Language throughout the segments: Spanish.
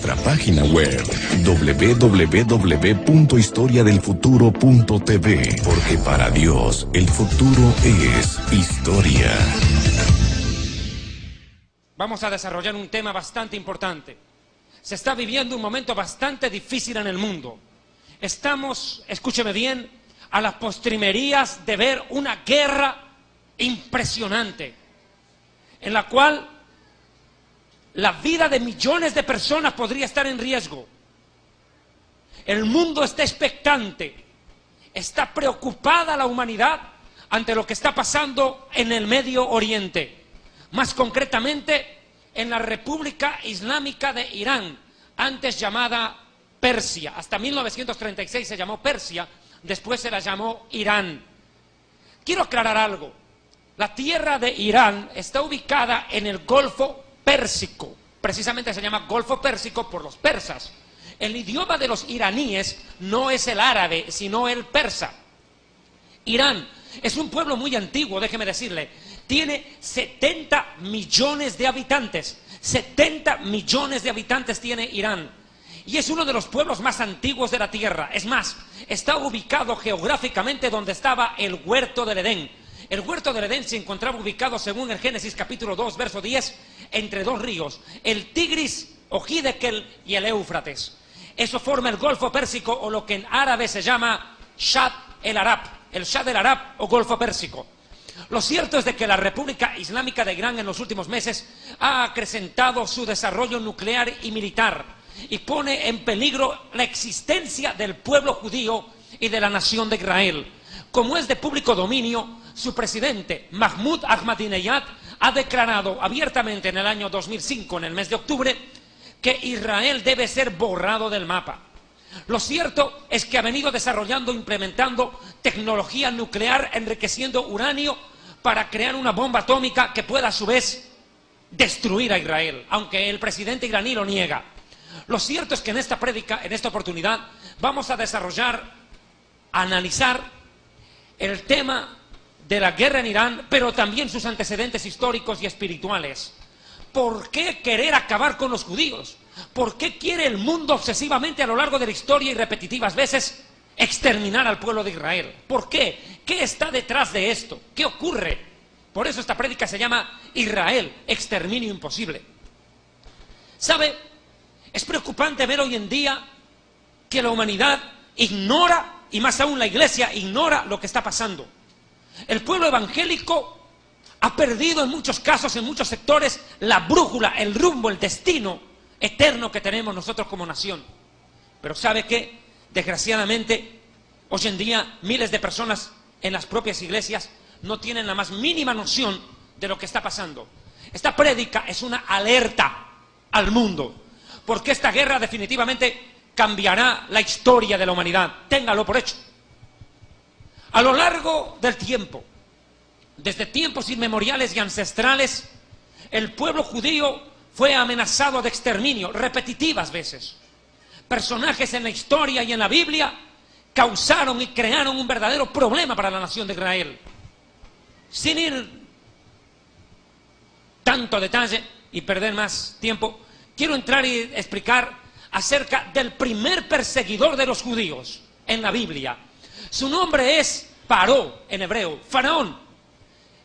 nuestra página web www.historiadelfuturo.tv, porque para Dios el futuro es historia. Vamos a desarrollar un tema bastante importante. Se está viviendo un momento bastante difícil en el mundo. Estamos, escúcheme bien, a las postrimerías de ver una guerra impresionante, en la cual la vida de millones de personas podría estar en riesgo. El mundo está expectante, está preocupada la humanidad ante lo que está pasando en el Medio Oriente, más concretamente en la República Islámica de Irán, antes llamada Persia. Hasta 1936 se llamó Persia, después se la llamó Irán. Quiero aclarar algo. La tierra de Irán está ubicada en el Golfo Pérsico. Precisamente se llama Golfo Pérsico por los persas. El idioma de los iraníes no es el árabe, sino el persa. Irán es un pueblo muy antiguo, déjeme decirle. Tiene 70 millones de habitantes. 70 millones de habitantes tiene Irán. Y es uno de los pueblos más antiguos de la tierra. Es más, está ubicado geográficamente donde estaba el huerto del Edén. El huerto del Edén se encontraba ubicado, según el Génesis capítulo 2, verso 10, entre dos ríos, el Tigris o Hiddekel y el Éufrates. Eso forma el Golfo Pérsico, o lo que en árabe se llama Shah el Arab, el Shah del Arab o Golfo Pérsico. Lo cierto es de que la República Islámica de Irán en los últimos meses ha acrecentado su desarrollo nuclear y militar y pone en peligro la existencia del pueblo judío y de la nación de Israel. Como es de público dominio, su presidente, Mahmoud Ahmadinejad, ha declarado abiertamente en el año 2005, en el mes de octubre, que Israel debe ser borrado del mapa. Lo cierto es que ha venido desarrollando e implementando tecnología nuclear, enriqueciendo uranio para crear una bomba atómica que pueda a su vez destruir a Israel, aunque el presidente iraní lo niega. Lo cierto es que en esta prédica, en esta oportunidad, vamos a desarrollar, a analizar el tema de la guerra en Irán, pero también sus antecedentes históricos y espirituales. ¿Por qué querer acabar con los judíos? ¿Por qué quiere el mundo obsesivamente a lo largo de la historia y repetitivas veces exterminar al pueblo de Israel? ¿Por qué? ¿Qué está detrás de esto? ¿Qué ocurre? Por eso esta prédica se llama Israel, exterminio imposible. ¿Sabe? Es preocupante ver hoy en día que la humanidad ignora, y más aún la iglesia ignora lo que está pasando. El pueblo evangélico ha perdido en muchos casos, en muchos sectores, la brújula, el rumbo, el destino eterno que tenemos nosotros como nación. Pero ¿sabe qué? Desgraciadamente, hoy en día miles de personas en las propias iglesias no tienen la más mínima noción de lo que está pasando. Esta prédica es una alerta al mundo, porque esta guerra definitivamente cambiará la historia de la humanidad. Téngalo por hecho. A lo largo del tiempo, desde tiempos inmemoriales y ancestrales, el pueblo judío fue amenazado de exterminio repetitivas veces. Personajes en la historia y en la Biblia causaron y crearon un verdadero problema para la nación de Israel. Sin ir tanto a detalle y perder más tiempo, quiero entrar y explicar acerca del primer perseguidor de los judíos en la Biblia. Su nombre es Paró, en hebreo, faraón,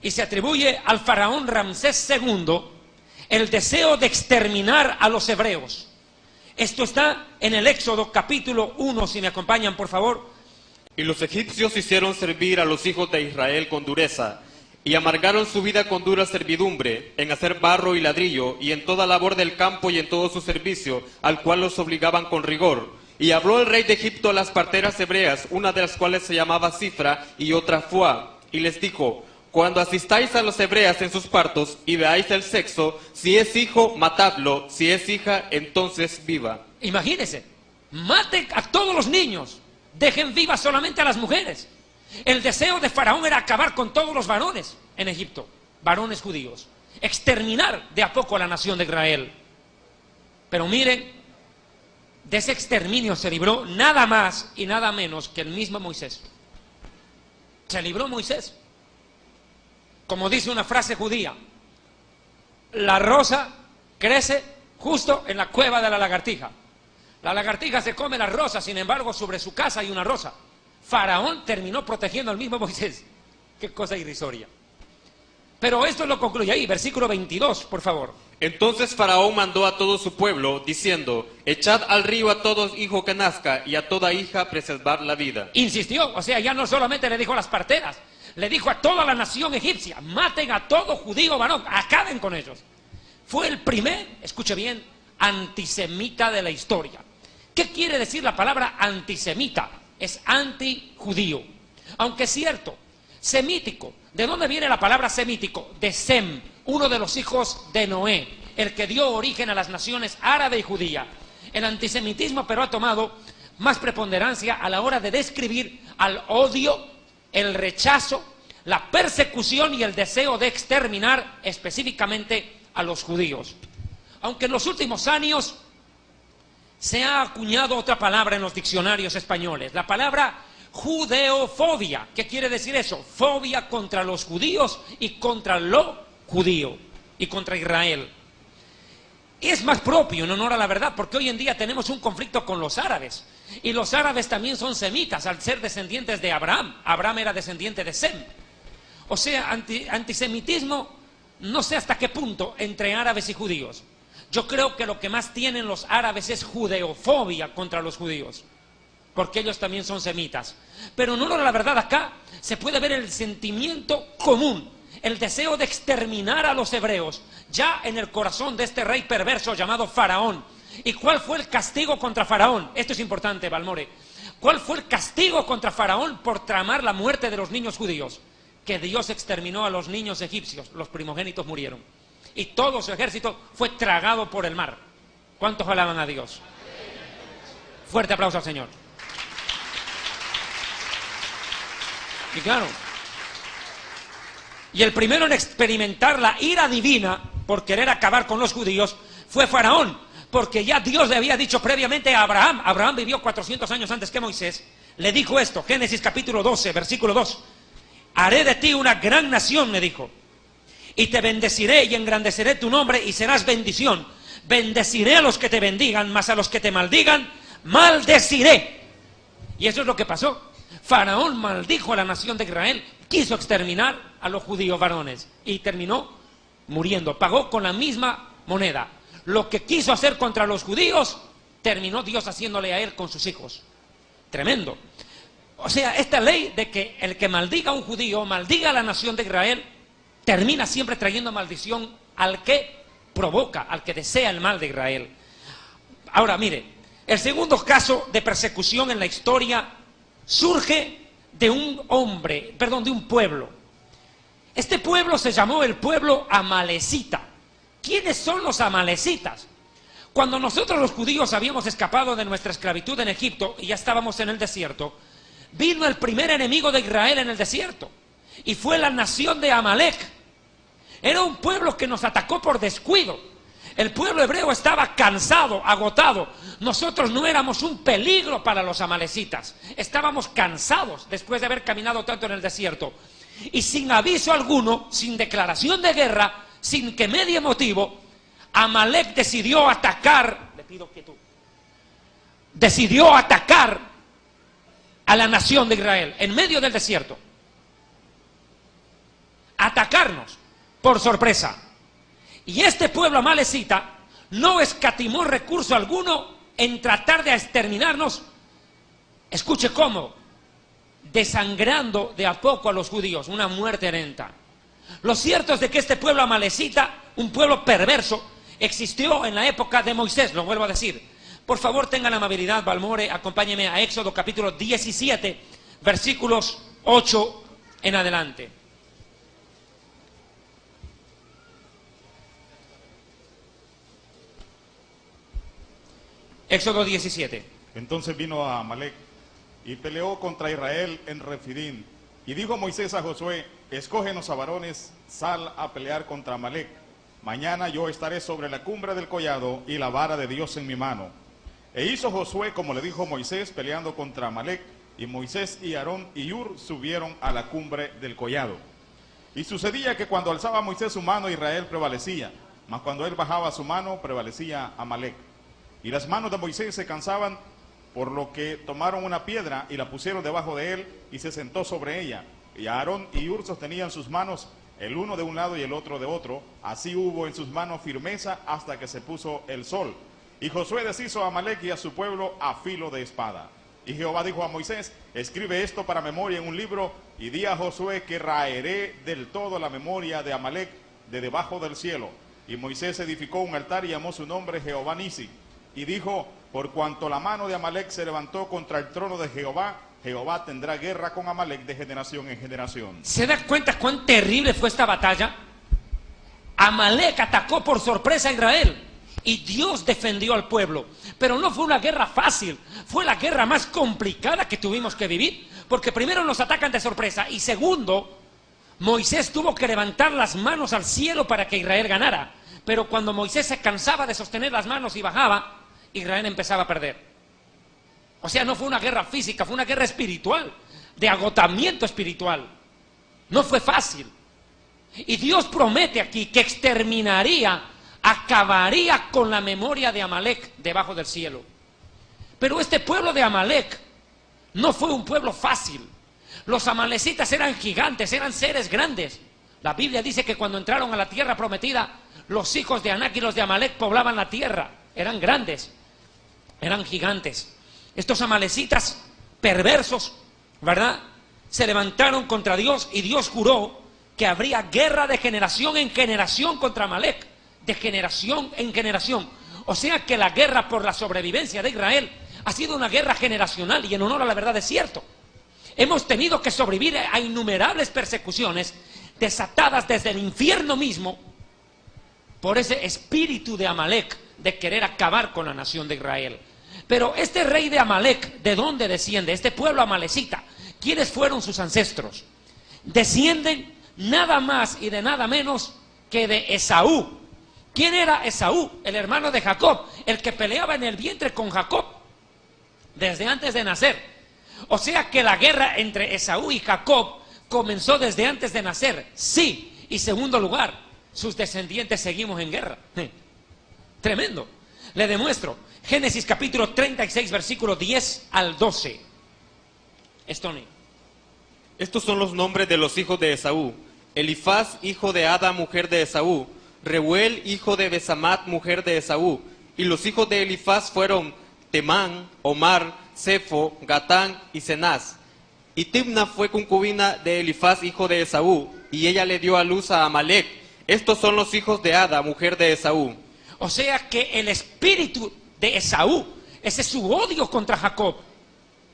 y se atribuye al faraón Ramsés II el deseo de exterminar a los hebreos. Esto está en el Éxodo capítulo 1, si me acompañan por favor. Y los egipcios hicieron servir a los hijos de Israel con dureza, y amargaron su vida con dura servidumbre, en hacer barro y ladrillo, y en toda labor del campo y en todo su servicio, al cual los obligaban con rigor. Y habló el rey de Egipto a las parteras hebreas, una de las cuales se llamaba Cifra y otra Fuá, y les dijo: cuando asistáis a las hebreas en sus partos y veáis el sexo, si es hijo, matadlo, si es hija, entonces viva. Imagínense, maten a todos los niños, dejen vivas solamente a las mujeres. El deseo de Faraón era acabar con todos los varones en Egipto, varones judíos, exterminar de a poco a la nación de Israel. Pero miren, de ese exterminio se libró nada más y nada menos que el mismo Moisés. Se libró Moisés. Como dice una frase judía, la rosa crece justo en la cueva de la lagartija. La lagartija se come las rosas, sin embargo, sobre su casa hay una rosa. Faraón terminó protegiendo al mismo Moisés. Qué cosa irrisoria. Pero esto lo concluye ahí, versículo 22, por favor. Entonces Faraón mandó a todo su pueblo, diciendo, echad al río a todo hijo que nazca, y a toda hija preservar la vida. Insistió, o sea, ya no solamente le dijo a las parteras, le dijo a toda la nación egipcia, maten a todo judío varón, acaben con ellos. Fue el primer, escuche bien, antisemita de la historia. ¿Qué quiere decir la palabra antisemita? Es antijudío. Aunque es cierto, semítico. ¿De dónde viene la palabra semítico? De Sem, uno de los hijos de Noé, el que dio origen a las naciones árabe y judía. El antisemitismo pero ha tomado más preponderancia a la hora de describir al odio, el rechazo, la persecución y el deseo de exterminar específicamente a los judíos. Aunque en los últimos años se ha acuñado otra palabra en los diccionarios españoles, la palabra judeofobia. ¿Qué quiere decir eso? Fobia contra los judíos y contra lo judío y contra Israel. Es más propio, en honor a la verdad, porque hoy en día tenemos un conflicto con los árabes. Y los árabes también son semitas, al ser descendientes de Abraham. Abraham era descendiente de Sem. O sea, antisemitismo, no sé hasta qué punto, entre árabes y judíos. Yo creo que lo que más tienen los árabes es judeofobia contra los judíos, porque ellos también son semitas. Pero en honor a la verdad, acá se puede ver el sentimiento común, el deseo de exterminar a los hebreos, ya en el corazón de este rey perverso llamado Faraón. ¿Y cuál fue el castigo contra Faraón? Esto es importante, Balmore. ¿Cuál fue el castigo contra Faraón por tramar la muerte de los niños judíos? Que Dios exterminó a los niños egipcios, los primogénitos murieron. Y todo su ejército fue tragado por el mar. ¿Cuántos alaban a Dios? Fuerte aplauso al Señor. Y claro, y el primero en experimentar la ira divina por querer acabar con los judíos fue Faraón, porque ya Dios le había dicho previamente a Abraham. Abraham vivió 400 años antes que Moisés. Le dijo esto, Génesis capítulo 12, versículo 2. Haré de ti una gran nación, le dijo, y te bendeciré y engrandeceré tu nombre y serás bendición. Bendeciré a los que te bendigan, mas a los que te maldigan, maldeciré. Y eso es lo que pasó. Faraón maldijo a la nación de Israel, quiso exterminar a los judíos varones y terminó muriendo. Pagó con la misma moneda. Lo que quiso hacer contra los judíos, terminó Dios haciéndole a él con sus hijos. Tremendo. O sea, esta ley de que el que maldiga a un judío, maldiga a la nación de Israel, termina siempre trayendo maldición al que provoca, al que desea el mal de Israel. Ahora, mire, el segundo caso de persecución en la historia surge de un pueblo. Este pueblo se llamó el pueblo amalecita. ¿Quiénes son los amalecitas? Cuando nosotros los judíos habíamos escapado de nuestra esclavitud en Egipto y ya estábamos en el desierto, vino el primer enemigo de Israel en el desierto y fue la nación de Amalec. Era un pueblo que nos atacó por descuido. El pueblo hebreo estaba cansado, agotado. Nosotros no éramos un peligro para los amalecitas. Estábamos cansados después de haber caminado tanto en el desierto. Y sin aviso alguno, sin declaración de guerra, sin que medie motivo, Amalec decidió atacar, le pido quietud, decidió atacar a la nación de Israel en medio del desierto. Atacarnos por sorpresa. Y este pueblo amalecita no escatimó recurso alguno en tratar de exterminarnos. Escuche cómo, desangrando de a poco a los judíos, una muerte lenta. Lo cierto es de que este pueblo amalecita, un pueblo perverso, existió en la época de Moisés, lo vuelvo a decir. Por favor, tengan la amabilidad, Balmore, acompáñeme a Éxodo capítulo 17, versículos 8 en adelante. Éxodo 17. Entonces vino a Amalec y peleó contra Israel en Refidim. Y dijo Moisés a Josué, escógenos a varones, sal a pelear contra Amalec. Mañana yo estaré sobre la cumbre del collado y la vara de Dios en mi mano. E hizo Josué como le dijo Moisés, peleando contra Amalec. Y Moisés y Aarón y Hur subieron a la cumbre del collado. Y sucedía que cuando alzaba Moisés su mano, Israel prevalecía. mas cuando él bajaba su mano prevalecía Amalec. Y las manos de Moisés se cansaban, por lo que tomaron una piedra y la pusieron debajo de él y se sentó sobre ella. Y Aarón y Hur sostenían sus manos, el uno de un lado y el otro de otro. Así hubo en sus manos firmeza hasta que se puso el sol. Y Josué deshizo a Amalec y a su pueblo a filo de espada. Y Jehová dijo a Moisés: escribe esto para memoria en un libro, y di a Josué que raeré del todo la memoria de Amalec de debajo del cielo. Y Moisés edificó un altar y llamó su nombre Jehová Nisi. Y dijo: por cuanto la mano de Amalec se levantó contra el trono de Jehová, Jehová tendrá guerra con Amalec de generación en generación. ¿Se da cuenta cuán terrible fue esta batalla? Amalec atacó por sorpresa a Israel y Dios defendió al pueblo. Pero no fue una guerra fácil, fue la guerra más complicada que tuvimos que vivir, porque primero nos atacan de sorpresa y segundo, Moisés tuvo que levantar las manos al cielo para que Israel ganara. Pero cuando Moisés se cansaba de sostener las manos y bajaba, Israel empezaba a perder. O sea, no fue una guerra física, fue una guerra espiritual, de agotamiento espiritual. No fue fácil. Y Dios promete aquí que exterminaría, acabaría con la memoria de Amalec debajo del cielo. Pero este pueblo de Amalec no fue un pueblo fácil. Los amalecitas eran gigantes, eran seres grandes. La Biblia dice que cuando entraron a la tierra prometida, los hijos de Anac y los de Amalec poblaban la tierra. Eran grandes, eran gigantes. Estos amalecitas perversos, ¿verdad?, se levantaron contra Dios y Dios juró que habría guerra de generación en generación contra Amalec, de generación en generación. O sea que la guerra por la sobrevivencia de Israel ha sido una guerra generacional, y en honor a la verdad es cierto. Hemos tenido que sobrevivir a innumerables persecuciones desatadas desde el infierno mismo por ese espíritu de Amalec de querer acabar con la nación de Israel. Pero este rey de Amalec, ¿de dónde desciende? Este pueblo amalecita, ¿quiénes fueron sus ancestros? Descienden nada más y de nada menos que de Esaú. ¿Quién era Esaú? El hermano de Jacob, el que peleaba en el vientre con Jacob desde antes de nacer. O sea que la guerra entre Esaú y Jacob comenzó desde antes de nacer. Sí, y segundo lugar, sus descendientes seguimos en guerra. Tremendo. Le demuestro. Génesis capítulo 36, versículo 10 al 12. Tony. Estos son los nombres de los hijos de Esaú: Elifaz, hijo de Ada, mujer de Esaú; Reuel, hijo de Besamat, mujer de Esaú. Y los hijos de Elifaz fueron Temán, Omar, Sefo, Gatán y Cenaz. Y Timna fue concubina de Elifaz, hijo de Esaú, y ella le dio a luz a Amalec. Estos son los hijos de Ada, mujer de Esaú. O sea que el espíritu de Esaú, ese es su odio contra Jacob,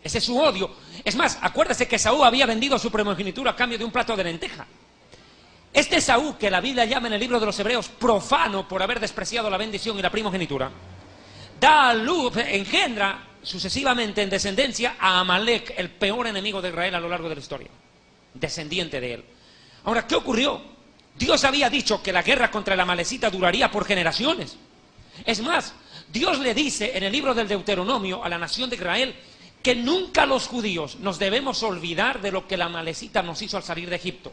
ese es su odio. Es más, acuérdese que Esaú había vendido su primogenitura a cambio de un plato de lenteja. Este Esaú, que la Biblia llama en el libro de los Hebreos profano por haber despreciado la bendición y la primogenitura, da a luz, engendra sucesivamente en descendencia a Amalec, el peor enemigo de Israel a lo largo de la historia, descendiente de él. Ahora, ¿qué ocurrió? Dios había dicho que la guerra contra el amalecita duraría por generaciones. Es más, Dios le dice en el libro del Deuteronomio a la nación de Israel que nunca los judíos nos debemos olvidar de lo que la amalecita nos hizo al salir de Egipto.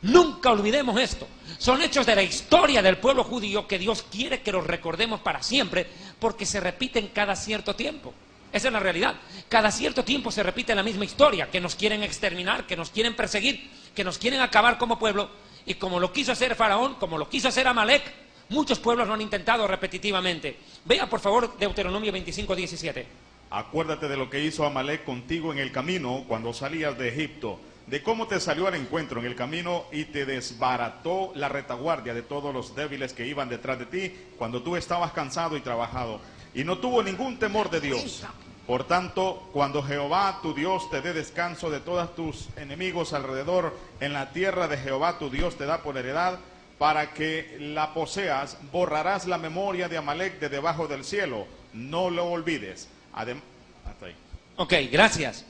Nunca olvidemos esto. Son hechos de la historia del pueblo judío que Dios quiere que los recordemos para siempre, porque se repiten cada cierto tiempo. Esa es la realidad. Cada cierto tiempo se repite la misma historia, que nos quieren exterminar, que nos quieren perseguir, que nos quieren acabar como pueblo. Y como lo quiso hacer Faraón, como lo quiso hacer Amalec, muchos pueblos lo han intentado repetitivamente. Vea por favor Deuteronomio 25:17. Acuérdate de lo que hizo Amalec contigo en el camino cuando salías de Egipto, de cómo te salió al encuentro en el camino y te desbarató la retaguardia de todos los débiles que iban detrás de ti cuando tú estabas cansado y trabajado, y no tuvo ningún temor de Dios. Por tanto, cuando Jehová tu Dios te dé descanso de todos tus enemigos alrededor en la tierra de Jehová tu Dios te da por heredad, para que la poseas, borrarás la memoria de Amalec de debajo del cielo, no lo olvides. Hasta ahí. Ok, gracias.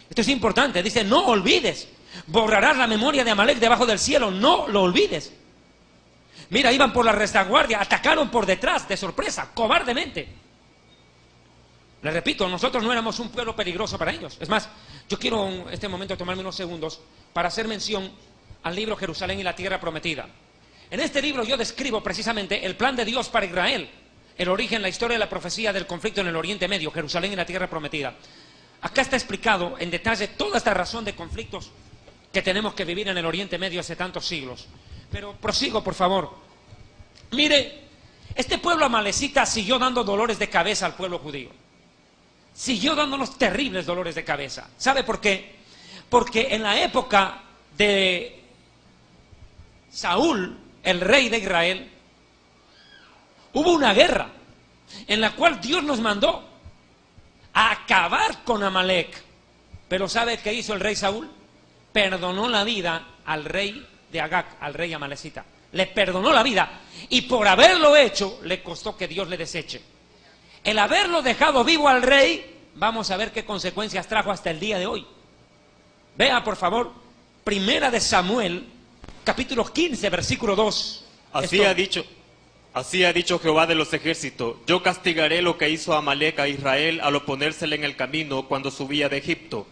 Esto es importante, dice no olvides, borrarás la memoria de Amalec debajo del cielo, no lo olvides. Mira, iban por la retaguardia, atacaron por detrás, de sorpresa, cobardemente. Les repito, nosotros no éramos un pueblo peligroso para ellos. Es más, yo quiero en este momento tomarme unos segundos para hacer mención al libro Jerusalén y la Tierra Prometida. En este libro yo describo precisamente el plan de Dios para Israel, el origen, la historia y la profecía del conflicto en el Oriente Medio, Jerusalén y la tierra prometida. Acá está explicado en detalle toda esta razón de conflictos que tenemos que vivir en el Oriente Medio hace tantos siglos. Pero prosigo, por favor. Mire, este pueblo amalecita siguió dando dolores de cabeza al pueblo judío. Siguió dándonos terribles dolores de cabeza. ¿Sabe por qué? Porque en la época de Saúl, el rey de Israel, hubo una guerra en la cual Dios nos mandó a acabar con Amalek. Pero ¿sabe qué hizo el rey Saúl? Perdonó la vida al rey de Agag, al rey amalecita. Le perdonó la vida, y por haberlo hecho le costó que Dios le deseche. El haberlo dejado vivo al rey, vamos a ver qué consecuencias trajo hasta el día de hoy. Vea por favor, Primera de Samuel, capítulo 15, versículo 2. Así ha dicho Jehová de los ejércitos: yo castigaré lo que hizo Amalek a Israel al oponérsele en el camino cuando subía de Egipto.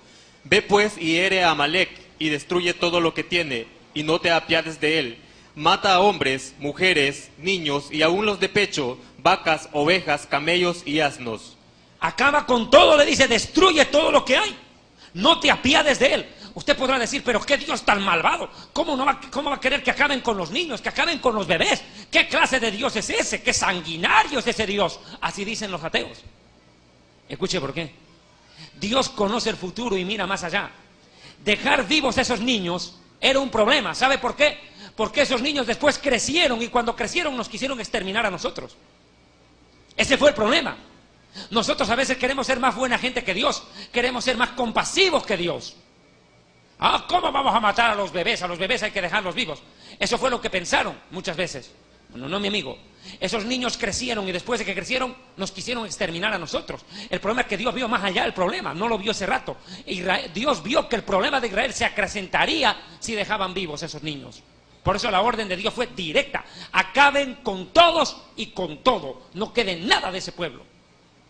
Ve pues y hiere a Amalek y destruye todo lo que tiene, y no te apiades de él. Mata a hombres, mujeres, niños y aún los de pecho, vacas, ovejas, camellos y asnos. Acaba con todo, le dice, destruye todo lo que hay. No te apiades de él. Usted podrá decir, pero qué Dios tan malvado. ¿Cómo va a querer que acaben con los niños, que acaben con los bebés? ¿Qué clase de Dios es ese? ¿Qué sanguinario es ese Dios? Así dicen los ateos. Escuche por qué. Dios conoce el futuro y mira más allá. Dejar vivos a esos niños era un problema. ¿Sabe por qué? Porque esos niños después crecieron, y cuando crecieron nos quisieron exterminar a nosotros. Ese fue el problema. Nosotros a veces queremos ser más buena gente que Dios, queremos ser más compasivos que Dios. ¿Cómo vamos a matar a los bebés? A los bebés hay que dejarlos vivos. Eso fue lo que pensaron muchas veces. Bueno, no, mi amigo. Esos niños crecieron, y después de que crecieron nos quisieron exterminar a nosotros. El problema es que Dios vio más allá del problema, no lo vio ese rato. Dios vio que el problema de Israel se acrecentaría si dejaban vivos a esos niños. Por eso la orden de Dios fue directa: acaben con todos y con todo, no quede nada de ese pueblo,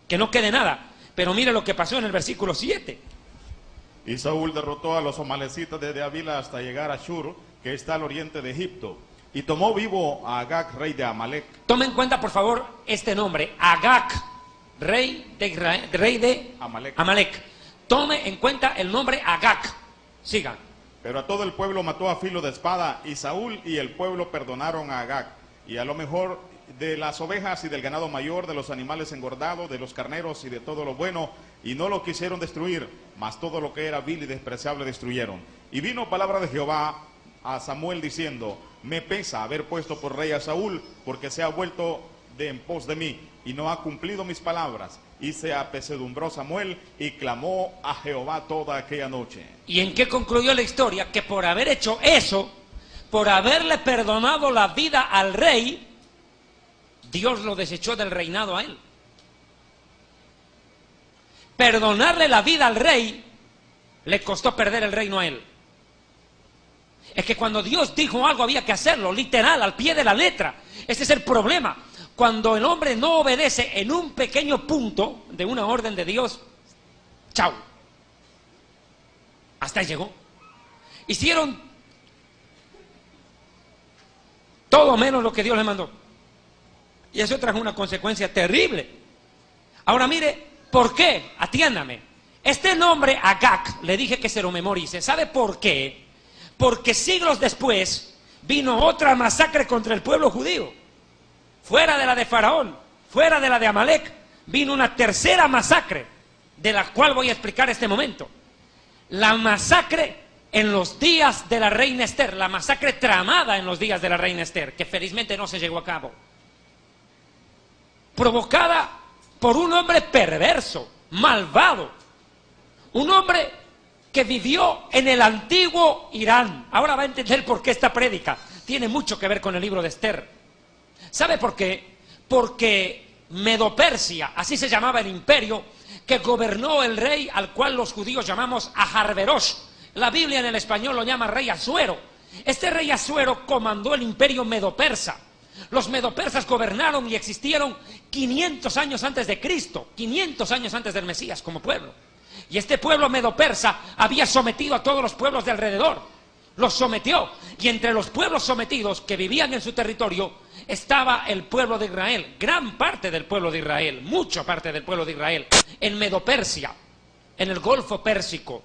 que no quede nada. Pero mire lo que pasó en el versículo 7. Y Saúl derrotó a los amalecitas desde Avila hasta llegar a Shur, que está al oriente de Egipto, y tomó vivo a Agag, rey de Amalek. Tome en cuenta por favor este nombre, Agag, rey de Amalek. Tome en cuenta el nombre Agag. Sigan. Pero a todo el pueblo mató a filo de espada, y Saúl y el pueblo perdonaron a Agag, y a lo mejor de las ovejas y del ganado mayor, de los animales engordados, de los carneros y de todo lo bueno, y no lo quisieron destruir, mas todo lo que era vil y despreciable destruyeron. Y vino palabra de Jehová a Samuel diciendo: me pesa haber puesto por rey a Saúl, porque se ha vuelto de en pos de mí, y no ha cumplido mis palabras. Y se apesadumbró Samuel y clamó a Jehová toda aquella noche. ¿Y en qué concluyó la historia? Que por haber hecho eso, por haberle perdonado la vida al rey, Dios lo desechó del reinado a él. Perdonarle la vida al rey le costó perder el reino a él. Es que cuando Dios dijo algo había que hacerlo, literal, al pie de la letra. Ese es el problema. Cuando el hombre no obedece en un pequeño punto de una orden de Dios, chao. Hasta ahí llegó. Hicieron todo menos lo que Dios les mandó. Y eso trajo una consecuencia terrible. Ahora mire, ¿por qué? Atiéndame. Este nombre Agag, le dije que se lo memorice. ¿Sabe por qué? Porque siglos después vino otra masacre contra el pueblo judío. Fuera de la de Faraón, fuera de la de Amalek, vino una tercera masacre, de la cual voy a explicar este momento. La masacre en los días de la reina Esther, la masacre tramada en los días de la reina Esther, que felizmente no se llevó a cabo. Provocada por un hombre perverso, malvado, un hombre que vivió en el antiguo Irán. Ahora va a entender por qué esta prédica tiene mucho que ver con el libro de Esther. ¿Sabe por qué? Porque Medo-Persia, así se llamaba el imperio que gobernó el rey al cual los judíos llamamos Aharverosh. La Biblia en el español lo llama rey Asuero. Este rey Asuero comandó el imperio medo-persa. Los medo-persas gobernaron y existieron 500 años antes de Cristo, 500 años antes del Mesías como pueblo. Y este pueblo medo-persa había sometido a todos los pueblos de alrededor. los sometió. Y entre los pueblos sometidos que vivían en su territorio estaba el pueblo de Israel, gran parte del pueblo de Israel, mucha parte del pueblo de Israel, en Medo-Persia, en el Golfo Pérsico.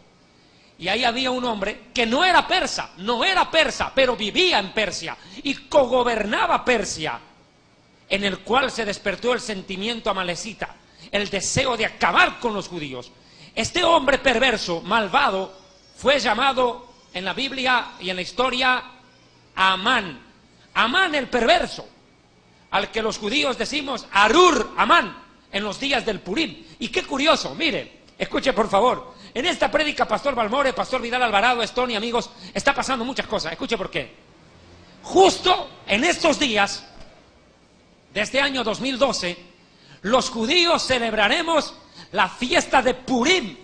Y ahí había un hombre que no era persa, pero vivía en Persia y cogobernaba Persia, en el cual se despertó el sentimiento amalecita, el deseo de acabar con los judíos. Este hombre perverso, malvado, fue llamado en la Biblia y en la historia Amán. Amán el perverso, al que los judíos decimos Arur Amán en los días del Purim. Y qué curioso, mire, escuche por favor. En esta prédica, Pastor Balmore, Pastor Vidal Alvarado, Stone y amigos, está pasando muchas cosas. Escuche por qué. Justo en estos días de este año 2012, los judíos celebraremos la fiesta de Purim,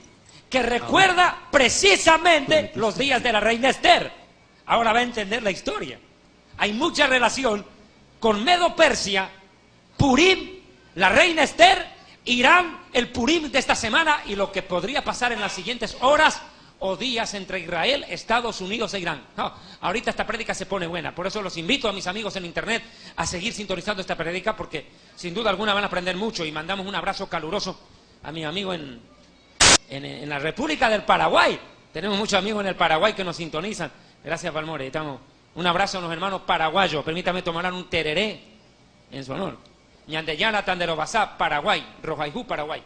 que recuerda precisamente los días de la reina Esther. Ahora va a entender la historia. Hay mucha relación con Medo-Persia, Purim, la reina Esther, Irán, el Purim de esta semana y lo que podría pasar en las siguientes horas o días entre Israel, Estados Unidos e Irán. No, ahorita esta prédica se pone buena, por eso los invito a mis amigos en internet a seguir sintonizando esta prédica, porque sin duda alguna van a aprender mucho. Y mandamos un abrazo caluroso a mi amigo en la República del Paraguay. Tenemos muchos amigos en el Paraguay que nos sintonizan. Gracias, Balmore. Un abrazo a los hermanos paraguayos. Permítame tomar un tereré en su honor. Ñandeyana, Tanderobasá, Paraguay, Rojaijú, Paraguay.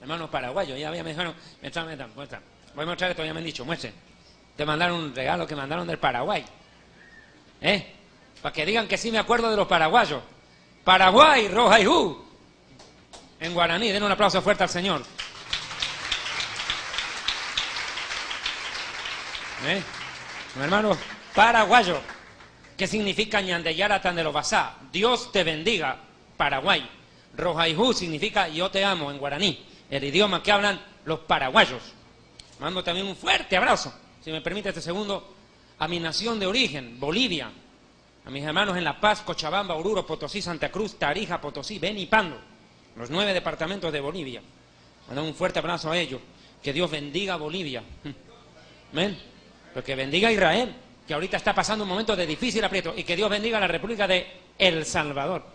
Hermanos paraguayos, ya me dijeron, muestra. Voy a mostrar esto, ya me han dicho, muestren. Te mandaron un regalo que mandaron del Paraguay. Para que digan que sí me acuerdo de los paraguayos. Paraguay, Rojaijú. En guaraní, den un aplauso fuerte al Señor. Hermanos paraguayo, que significa Ñandeyara Tandelobasá, Dios te bendiga, Paraguay. Rojaijú significa yo te amo en guaraní, el idioma que hablan los paraguayos. Mando también un fuerte abrazo, si me permite este segundo, a mi nación de origen, Bolivia, a mis hermanos en La Paz, Cochabamba, Oruro, Potosí, Santa Cruz, Tarija, Potosí, Beni y Pando, los 9 departamentos de Bolivia. Mando un fuerte abrazo a ellos, que Dios bendiga a Bolivia. Amén. Pero que bendiga a Israel, que ahorita está pasando un momento de difícil aprieto, y que Dios bendiga a la República de El Salvador.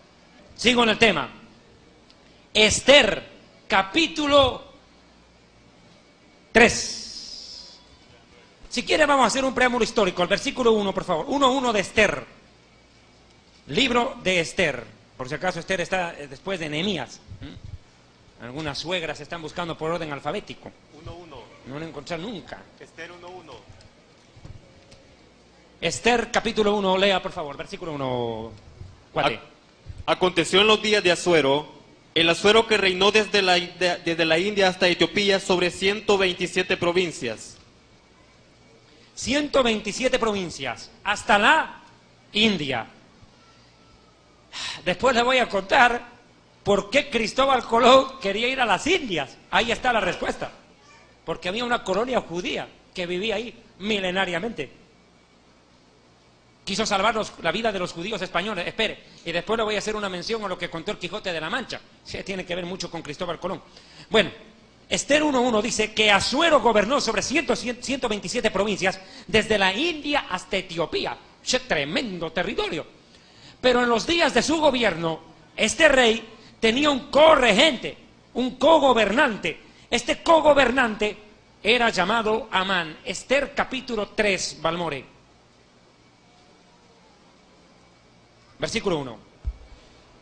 Sigo en el tema. Esther, capítulo 3. Si quiere vamos a hacer un preámbulo histórico, el versículo 1, por favor. 1:1 de Esther. Libro de Esther. Por si acaso Esther está después de Nehemías. Algunas suegras están buscando por orden alfabético. 1:1. No van a encontrar nunca. Esther 1:1. Esther capítulo 1, lea por favor, versículo 1. Aconteció en los días de Asuero, el Asuero que reinó desde la India hasta Etiopía sobre 127 provincias. 127 provincias, hasta la India. Después les voy a contar por qué Cristóbal Colón quería ir a las Indias. Ahí está la respuesta. Porque había una colonia judía que vivía ahí milenariamente. Quiso salvar la vida de los judíos españoles. Espere, y después le voy a hacer una mención a lo que contó el Quijote de la Mancha. Sí, tiene que ver mucho con Cristóbal Colón. Bueno, Esther 1:1 dice que Asuero gobernó sobre 127 provincias, desde la India hasta Etiopía. ¡Qué tremendo territorio! Pero en los días de su gobierno, este rey tenía un corregente, un cogobernante. Este cogobernante era llamado Amán. Esther capítulo 3, Balmore. Versículo 1.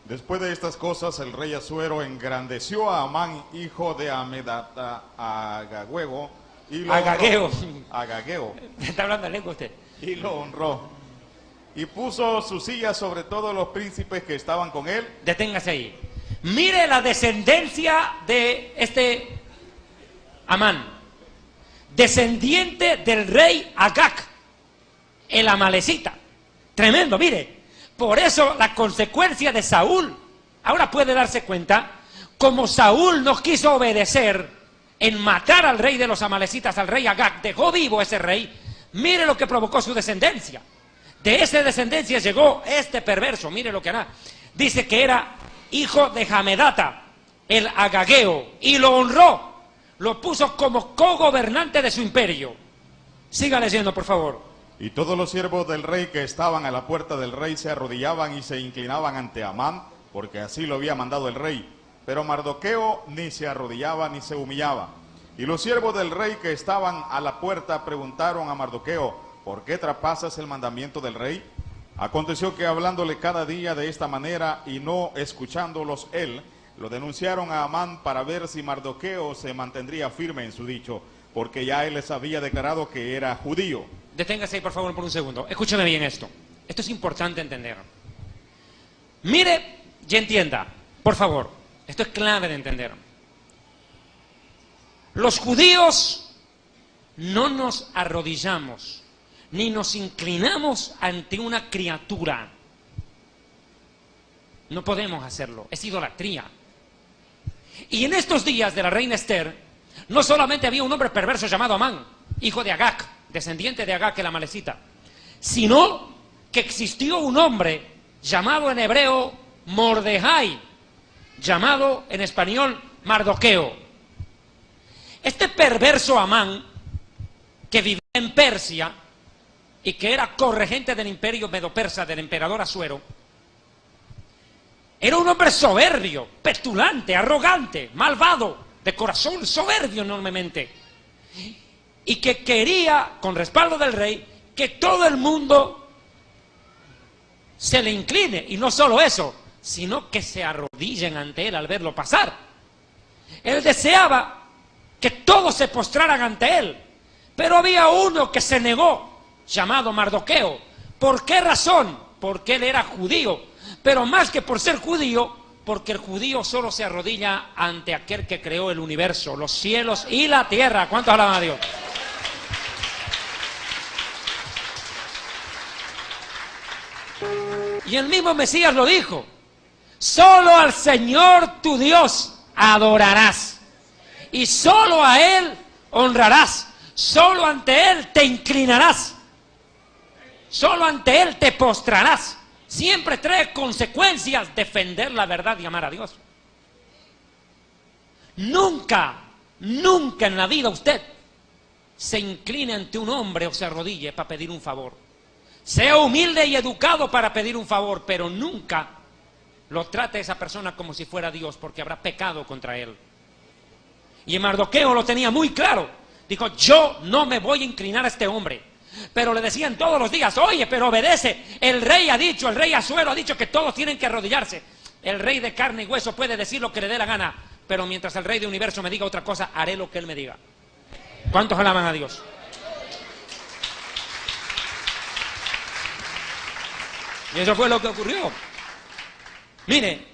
Después de estas cosas, el rey Asuero engrandeció a Amán, hijo de Amedata, Agageo, y lo Agageo. Agageo. Está hablando en lengua usted. Y lo honró. Y puso su silla sobre todos los príncipes que estaban con él. Deténgase ahí. Mire la descendencia de este Amán. Descendiente del rey Agag, el amalecita. Tremendo, mire. Por eso la consecuencia de Saúl, ahora puede darse cuenta, como Saúl no quiso obedecer en matar al rey de los amalecitas, al rey Agag, dejó vivo ese rey, mire lo que provocó su descendencia. De esa descendencia llegó este perverso, mire lo que hará. Dice que era hijo de Hamedata, el agageo, y lo honró. lo puso como cogobernante de su imperio. Siga leyendo, por favor. Y todos los siervos del rey que estaban a la puerta del rey se arrodillaban y se inclinaban ante Amán, porque así lo había mandado el rey. Pero Mardoqueo ni se arrodillaba ni se humillaba. Y los siervos del rey que estaban a la puerta preguntaron a Mardoqueo: ¿por qué traspasas el mandamiento del rey? Aconteció que hablándole cada día de esta manera y no escuchándolos él, lo denunciaron a Amán para ver si Mardoqueo se mantendría firme en su dicho, porque ya él les había declarado que era judío. Deténgase ahí, por favor, por un segundo. Escúcheme bien esto. Esto es importante entender. Mire y entienda, por favor. Esto es clave de entender. Los judíos no nos arrodillamos ni nos inclinamos ante una criatura. No podemos hacerlo. Es idolatría. Y en estos días de la reina Esther, no solamente había un hombre perverso llamado Amán, hijo de Agag, descendiente de Agag, la Amalecita, sino que existió un hombre llamado en hebreo Mordejai, llamado en español Mardoqueo. Este perverso Amán, que vivía en Persia y que era corregente del imperio medo-persa del emperador Asuero, era un hombre soberbio, petulante, arrogante, malvado, de corazón, soberbio enormemente, y que quería, con respaldo del rey, que todo el mundo se le incline, y no solo eso, sino que se arrodillen ante él al verlo pasar. Él deseaba que todos se postraran ante él, pero había uno que se negó, llamado Mardoqueo. ¿Por qué razón? Porque él era judío, pero más que por ser judío, porque el judío solo se arrodilla ante aquel que creó el universo, los cielos y la tierra. ¿Cuántos alaban a Dios? Y el mismo Mesías lo dijo: solo al Señor tu Dios adorarás, y solo a Él honrarás, solo ante Él te inclinarás, solo ante Él te postrarás. Siempre trae consecuencias defender la verdad y amar a Dios. Nunca, nunca en la vida usted se incline ante un hombre o se arrodille para pedir un favor. Sea humilde y educado para pedir un favor, pero nunca lo trate a esa persona como si fuera Dios, porque habrá pecado contra él. Y Mardoqueo lo tenía muy claro. Dijo: yo no me voy a inclinar a este hombre. Pero le decían todos los días: oye, pero obedece. El rey ha dicho, el rey Asuero ha dicho que todos tienen que arrodillarse. El rey de carne y hueso puede decir lo que le dé la gana, pero mientras el rey de universo me diga otra cosa, haré lo que él me diga. ¿Cuántos alaban a Dios? Y eso fue lo que ocurrió. Mire,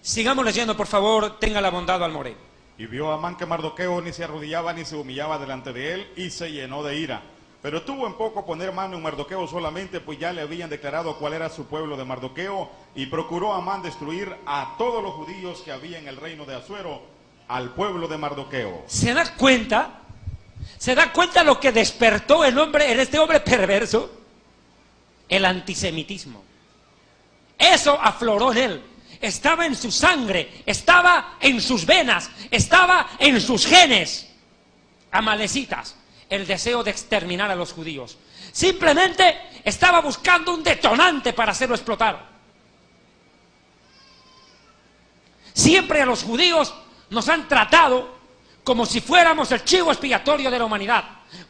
sigamos leyendo, por favor. Tenga la bondad, Almoré. Y vio Amán que Mardoqueo ni se arrodillaba ni se humillaba delante de él, y se llenó de ira. Pero tuvo en poco poner mano en Mardoqueo solamente, pues ya le habían declarado cuál era su pueblo de Mardoqueo, y procuró Amán destruir a todos los judíos que había en el reino de Asuero, al pueblo de Mardoqueo. ¿Se da cuenta? ¿Se da cuenta lo que despertó en este hombre perverso? El antisemitismo. Eso afloró en él. Estaba en su sangre, estaba en sus venas, estaba en sus genes amalecitas, el deseo de exterminar a los judíos. Simplemente estaba buscando un detonante para hacerlo explotar. Siempre a los judíos nos han tratado como si fuéramos el chivo expiatorio de la humanidad,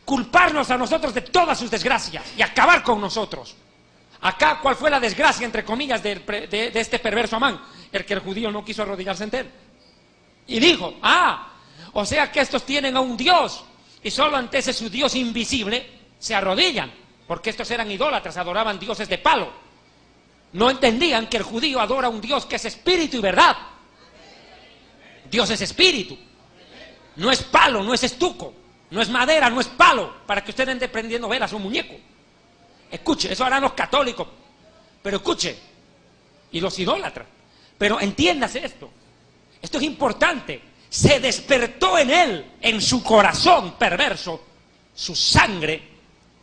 culparnos a nosotros de todas sus desgracias y acabar con nosotros. Acá, ¿cuál fue la desgracia, entre comillas, de este perverso Amán? El que el judío no quiso arrodillarse ante él. Y dijo: o sea que estos tienen a un Dios, y solo ante ese su Dios invisible se arrodillan, porque estos eran idólatras, adoraban dioses de palo. No entendían que el judío adora a un Dios que es espíritu y verdad. Dios es espíritu, no es palo, no es estuco, no es madera, no es palo, para que ustedes estén prendiendo velas a un muñeco. Escuche, eso harán los católicos, pero escuche, y los idólatras. Pero entiéndase esto es importante. Se despertó en él, en su corazón perverso, su sangre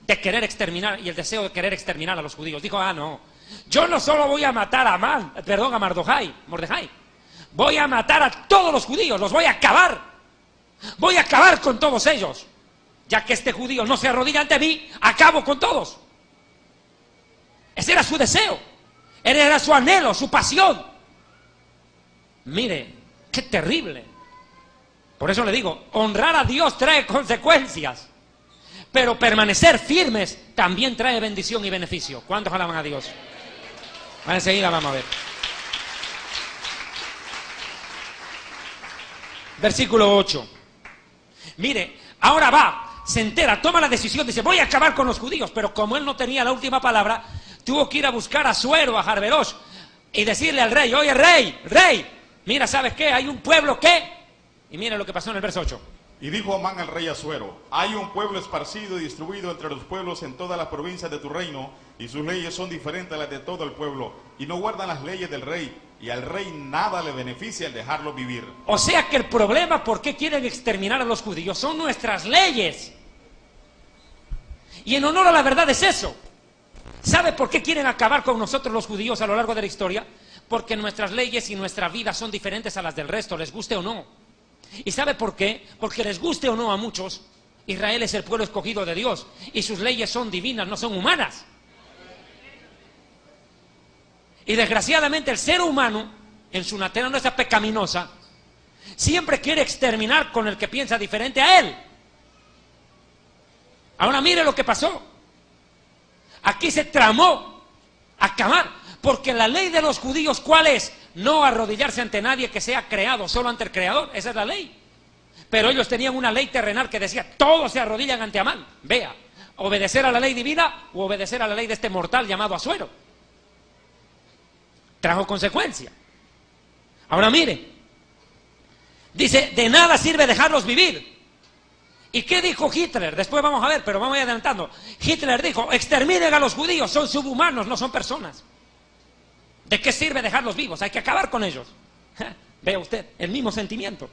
de querer exterminar y el deseo de querer exterminar a los judíos. Dijo: no, yo no solo voy a matar a Mordejai, voy a matar a todos los judíos, los voy a acabar. Voy a acabar con todos ellos. Ya que este judío no se arrodilla ante mí, acabo con todos. Ese era su deseo. Ese era su anhelo, su pasión. Mire, qué terrible. Por eso le digo, honrar a Dios trae consecuencias. Pero permanecer firmes también trae bendición y beneficio. ¿Cuántos alaban a Dios? Enseguida vamos a ver. Versículo 8. Mire, ahora va, se entera, toma la decisión, dice, voy a acabar con los judíos. Pero como él no tenía la última palabra, tuvo que ir a buscar a Asuero, a Jarberosh, y decirle al rey, oye rey, mira, ¿sabes qué? Hay un pueblo que... Y mira lo que pasó en el verso 8. Y dijo Amán al rey Asuero, hay un pueblo esparcido y distribuido entre los pueblos en todas las provincias de tu reino, y sus leyes son diferentes a las de todo el pueblo, y no guardan las leyes del rey, y al rey nada le beneficia el dejarlo vivir. O sea que el problema, ¿por qué quieren exterminar a los judíos? Son nuestras leyes. Y en honor a la verdad es eso. ¿Sabe por qué quieren acabar con nosotros los judíos a lo largo de la historia? Porque nuestras leyes y nuestra vida son diferentes a las del resto, les guste o no. ¿Y sabe por qué? Porque les guste o no a muchos, Israel es el pueblo escogido de Dios y sus leyes son divinas, no son humanas. Y desgraciadamente el ser humano, en su naturaleza pecaminosa, siempre quiere exterminar con el que piensa diferente a él. Ahora mire lo que pasó. Aquí se tramó acabar, porque la ley de los judíos, ¿cuál es? No arrodillarse ante nadie que sea creado, solo ante el Creador. Esa es la ley. Pero ellos tenían una ley terrenal que decía, todos se arrodillan ante Amán. Vea, obedecer a la ley divina o obedecer a la ley de este mortal llamado Asuero. Trajo consecuencia. Ahora mire, dice, de nada sirve dejarlos vivir. ¿Y qué dijo Hitler? Después vamos a ver, pero vamos a ir adelantando. Hitler dijo, exterminen a los judíos, son subhumanos, no son personas. ¿De qué sirve dejarlos vivos? Hay que acabar con ellos. Vea usted, el mismo sentimiento.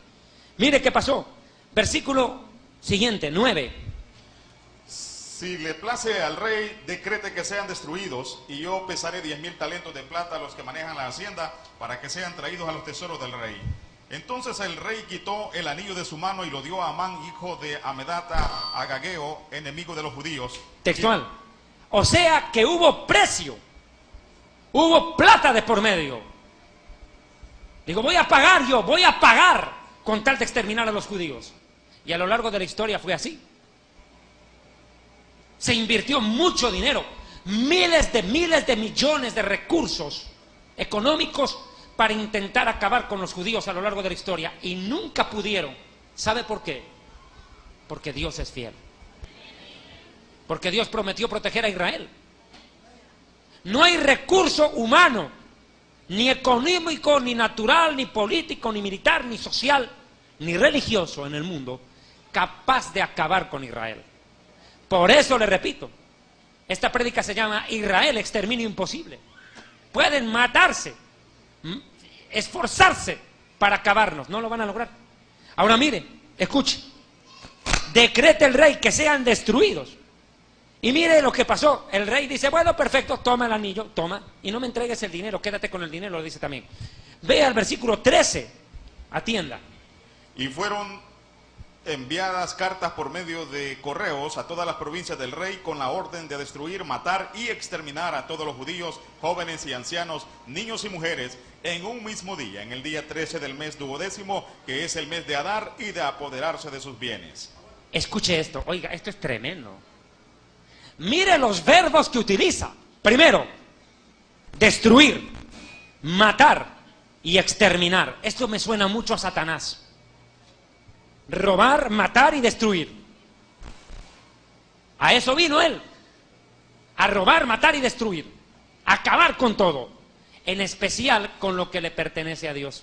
Mire qué pasó. Versículo siguiente, 9. Si le place al rey, decrete que sean destruidos, y yo pesaré 10,000 talentos de plata a los que manejan la hacienda, para que sean traídos a los tesoros del rey. Entonces el rey quitó el anillo de su mano y lo dio a Amán, hijo de Amedata, Agageo, enemigo de los judíos. Textual. O sea que hubo precio. Hubo plata de por medio. Digo, voy a pagar con tal de exterminar a los judíos. Y a lo largo de la historia fue así. Se invirtió mucho dinero, miles de millones de recursos económicos para intentar acabar con los judíos a lo largo de la historia. Y nunca pudieron. ¿Sabe por qué? Porque Dios es fiel. Porque Dios prometió proteger a Israel. No hay recurso humano, ni económico, ni natural, ni político, ni militar, ni social, ni religioso en el mundo capaz de acabar con Israel. Por eso le repito, esta prédica se llama Israel, exterminio imposible. Pueden matarse, esforzarse para acabarnos, no lo van a lograr. Ahora mire, escuche, decreta el rey que sean destruidos. Y mire lo que pasó, el rey dice, bueno, perfecto, toma el anillo, toma, y no me entregues el dinero, quédate con el dinero, lo dice también. Vea el versículo 13, atienda. Y fueron enviadas cartas por medio de correos a todas las provincias del rey con la orden de destruir, matar y exterminar a todos los judíos, jóvenes y ancianos, niños y mujeres, en un mismo día, en el día 13 del mes 12º, que es el mes de Adar, y de apoderarse de sus bienes. Escuche esto, oiga, esto es tremendo. Mire los verbos que utiliza. Primero, destruir, matar y exterminar. Esto me suena mucho a Satanás. Robar, matar y destruir. A eso vino él. A robar, matar y destruir. Acabar con todo. En especial con lo que le pertenece a Dios.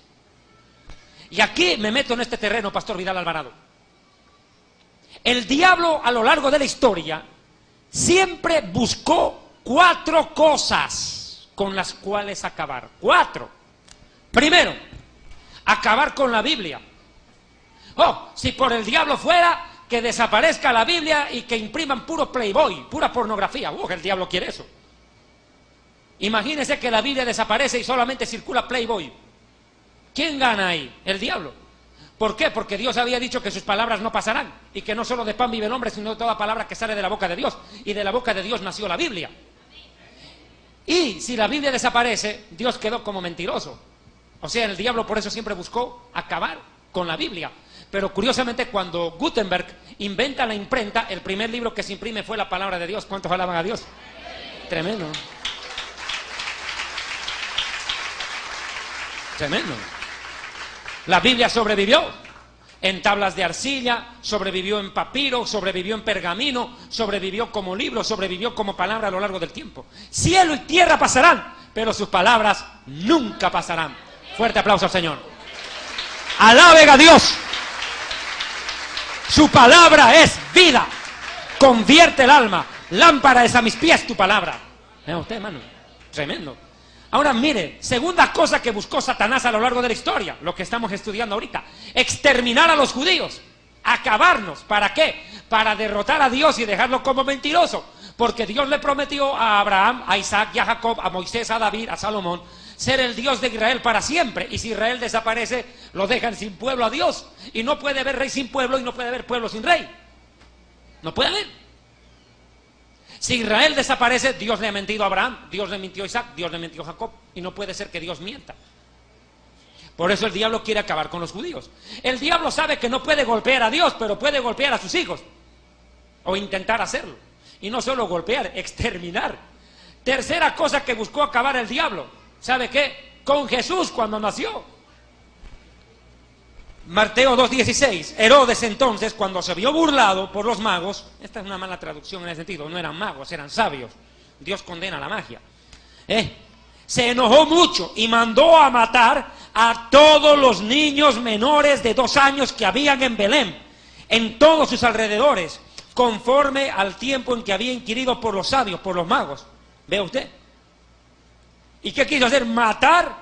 Y aquí me meto en este terreno, Pastor Vidal Alvarado. El diablo a lo largo de la historia siempre buscó 4 cosas con las cuales acabar. 4. Primero, acabar con la Biblia. Oh, si por el diablo fuera que desaparezca la Biblia y que impriman puro Playboy, pura pornografía. El diablo quiere eso. Imagínese que la Biblia desaparece y solamente circula Playboy. ¿Quién gana ahí? El diablo. ¿Por qué? Porque Dios había dicho que sus palabras no pasarán, y que no solo de pan vive el hombre, sino de toda palabra que sale de la boca de Dios, y de la boca de Dios nació la Biblia. Y si la Biblia desaparece, Dios quedó como mentiroso. O sea, el diablo por eso siempre buscó acabar con la Biblia. Pero curiosamente, cuando Gutenberg inventa la imprenta, el primer libro que se imprime fue la palabra de Dios. ¿Cuántos alaban a Dios? Tremendo. Tremendo. La Biblia sobrevivió en tablas de arcilla, sobrevivió en papiro, sobrevivió en pergamino, sobrevivió como libro, sobrevivió como palabra a lo largo del tiempo. Cielo y tierra pasarán, pero sus palabras nunca pasarán. Fuerte aplauso al Señor. Alaben a Dios. Su palabra es vida, convierte el alma. Lámpara es a mis pies tu palabra. Vea usted, hermano, tremendo. Ahora mire, segunda cosa que buscó Satanás a lo largo de la historia, lo que estamos estudiando ahorita: exterminar a los judíos, acabarnos. ¿Para qué? Para derrotar a Dios y dejarlo como mentiroso. Porque Dios le prometió a Abraham, a Isaac y a Jacob, a Moisés, a David, a Salomón, ser el Dios de Israel para siempre. Y si Israel desaparece, lo dejan sin pueblo a Dios. Y no puede haber rey sin pueblo, y no puede haber pueblo sin rey. No puede haber. Si Israel desaparece, Dios le ha mentido a Abraham, Dios le mintió a Isaac, Dios le mintió a Jacob. Y no puede ser que Dios mienta. Por eso el diablo quiere acabar con los judíos. El diablo sabe que no puede golpear a Dios, pero puede golpear a sus hijos. O intentar hacerlo. Y no solo golpear, exterminar. Tercera cosa que buscó acabar el diablo. ¿Sabe qué? Con Jesús cuando nació. Mateo 2:16. Herodes entonces, cuando se vio burlado por los magos, esta es una mala traducción en ese sentido, no eran magos, eran sabios. Dios condena la magia. Se enojó mucho y mandó a matar a todos los niños menores de 2 años que habían en Belén, en todos sus alrededores, conforme al tiempo en que había inquirido por los sabios, por los magos. ¿Ve usted? ¿Y qué quiso hacer? Matar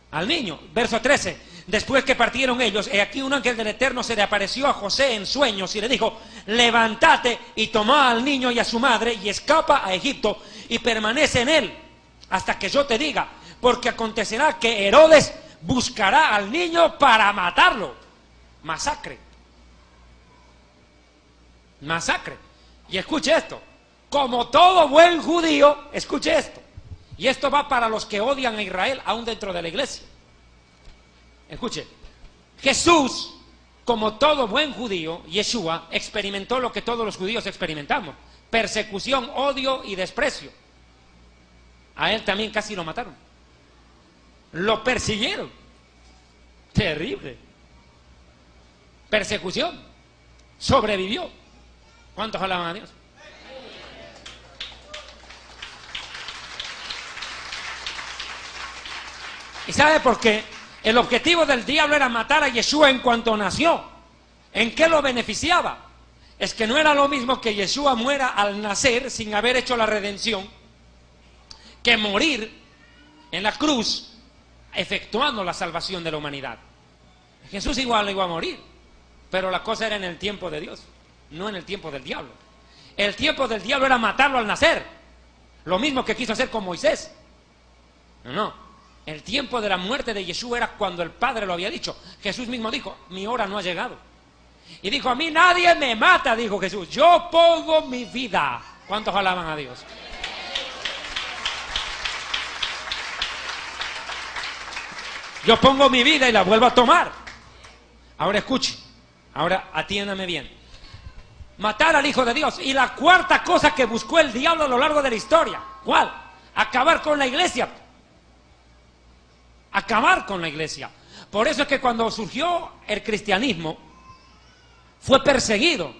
al niño. Verso 13. Después que partieron ellos, he aquí un ángel del Eterno se le apareció a José en sueños y le dijo: levántate y toma al niño y a su madre y escapa a Egipto y permanece en él hasta que yo te diga, porque acontecerá que Herodes buscará al niño para matarlo. Masacre. Masacre. Y escuche esto, como todo buen judío, escuche esto, y esto va para los que odian a Israel aún dentro de la iglesia. Escuche, Jesús, como todo buen judío, Yeshua, experimentó lo que todos los judíos experimentamos: persecución, odio y desprecio. A él también casi lo mataron, lo persiguieron, terrible, persecución, sobrevivió. ¿Cuántos alaban a Dios? ¿Y sabe por qué? El objetivo del diablo era matar a Yeshua en cuanto nació. ¿En qué lo beneficiaba? Es que no era lo mismo que Yeshua muera al nacer sin haber hecho la redención, que morir en la cruz efectuando la salvación de la humanidad. Jesús igual iba a morir, pero la cosa era en el tiempo de Dios, no en el tiempo del diablo. El tiempo del diablo era matarlo al nacer, lo mismo que quiso hacer con Moisés. No. El tiempo de la muerte de Yeshua era cuando el Padre lo había dicho. Jesús mismo dijo: mi hora no ha llegado. Y dijo: a mí nadie me mata, dijo Jesús, yo pongo mi vida. ¿Cuántos alaban a Dios? Yo pongo mi vida y la vuelvo a tomar. Ahora escuche, ahora atiéndame bien. Matar al Hijo de Dios. Y la cuarta cosa que buscó el diablo a lo largo de la historia, ¿cuál? Acabar con la iglesia. Acabar con la iglesia. Por eso es que cuando surgió el cristianismo fue perseguido,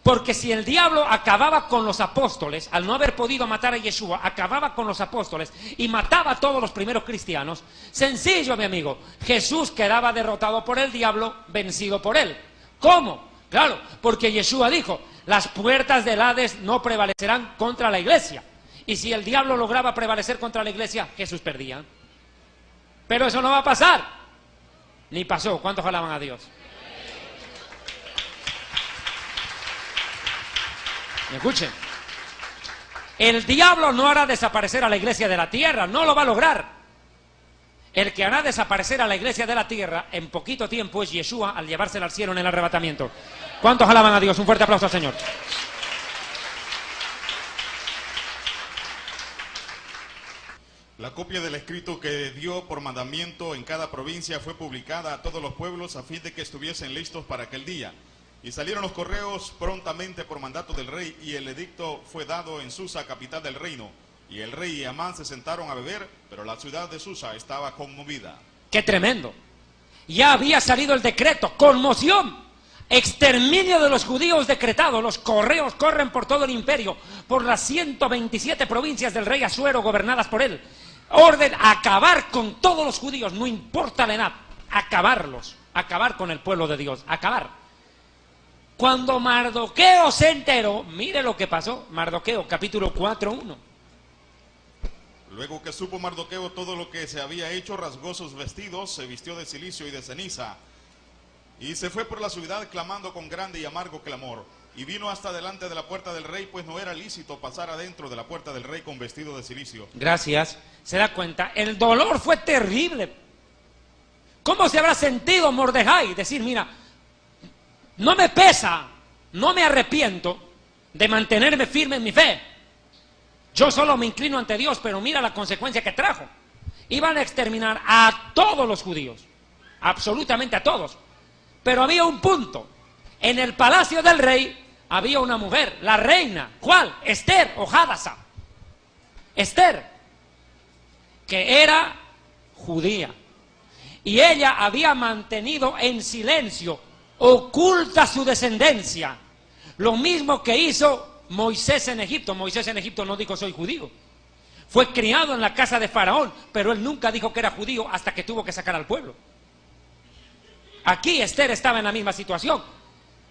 porque si el diablo acababa con los apóstoles, al no haber podido matar a Yeshua, acababa con los apóstoles y mataba a todos los primeros cristianos, sencillo, mi amigo, Jesús quedaba derrotado por el diablo, vencido por él. ¿Cómo? Claro, porque Yeshua dijo: las puertas del Hades no prevalecerán contra la iglesia. Y si el diablo lograba prevalecer contra la iglesia, Jesús perdía. Pero eso no va a pasar. Ni pasó. ¿Cuántos alaban a Dios? ¿Me escuchen? El diablo no hará desaparecer a la iglesia de la tierra. No lo va a lograr. El que hará desaparecer a la iglesia de la tierra en poquito tiempo es Yeshua al llevársela al cielo en el arrebatamiento. ¿Cuántos alaban a Dios? Un fuerte aplauso al Señor. La copia del escrito que dio por mandamiento en cada provincia fue publicada a todos los pueblos a fin de que estuviesen listos para aquel día. Y salieron los correos prontamente por mandato del rey, y el edicto fue dado en Susa, capital del reino. Y el rey y Amán se sentaron a beber, pero la ciudad de Susa estaba conmovida. ¡Qué tremendo! Ya había salido el decreto, conmoción, exterminio de los judíos decretado. Los correos corren por todo el imperio, por las 127 provincias del rey Asuero gobernadas por él. Orden a acabar con todos los judíos, no importa la edad, acabarlos, acabar con el pueblo de Dios, acabar. Cuando Mardoqueo se enteró, mire lo que pasó, Mardoqueo capítulo 4:1. Luego que supo Mardoqueo todo lo que se había hecho, rasgó sus vestidos, se vistió de cilicio y de ceniza, y se fue por la ciudad clamando con grande y amargo clamor. Y vino hasta delante de la puerta del rey, pues no era lícito pasar adentro de la puerta del rey con vestido de cilicio. Gracias. Se da cuenta, el dolor fue terrible. ¿Cómo se habrá sentido Mordejai? Decir, mira, no me pesa, no me arrepiento de mantenerme firme en mi fe. Yo solo me inclino ante Dios, pero mira la consecuencia que trajo. Iban a exterminar a todos los judíos, absolutamente a todos. Pero había un punto. En el palacio del rey había una mujer, la reina. ¿Cuál? Esther o Hadasa. Esther, que era judía. Y ella había mantenido en silencio, oculta su descendencia. Lo mismo que hizo Moisés en Egipto. Moisés en Egipto no dijo soy judío. Fue criado en la casa de Faraón, pero él nunca dijo que era judío hasta que tuvo que sacar al pueblo. Aquí Esther estaba en la misma situación.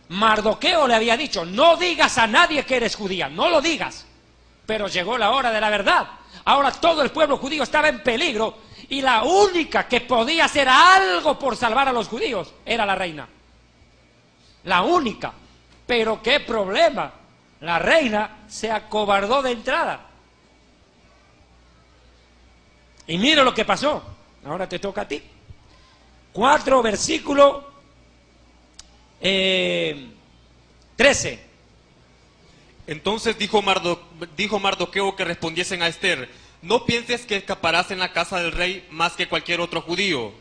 Mardoqueo le había dicho, no digas a nadie que eres judía, no lo digas. Pero llegó la hora de la verdad. Ahora todo el pueblo judío estaba en peligro y la única que podía hacer algo por salvar a los judíos era la reina. La única. Pero qué problema. La reina se acobardó de entrada. Y mira lo que pasó. Ahora te toca a ti. 4, versículo 13. Entonces dijo Mardoqueo que respondiesen a Esther: no pienses que escaparás en la casa del rey más que cualquier otro judío,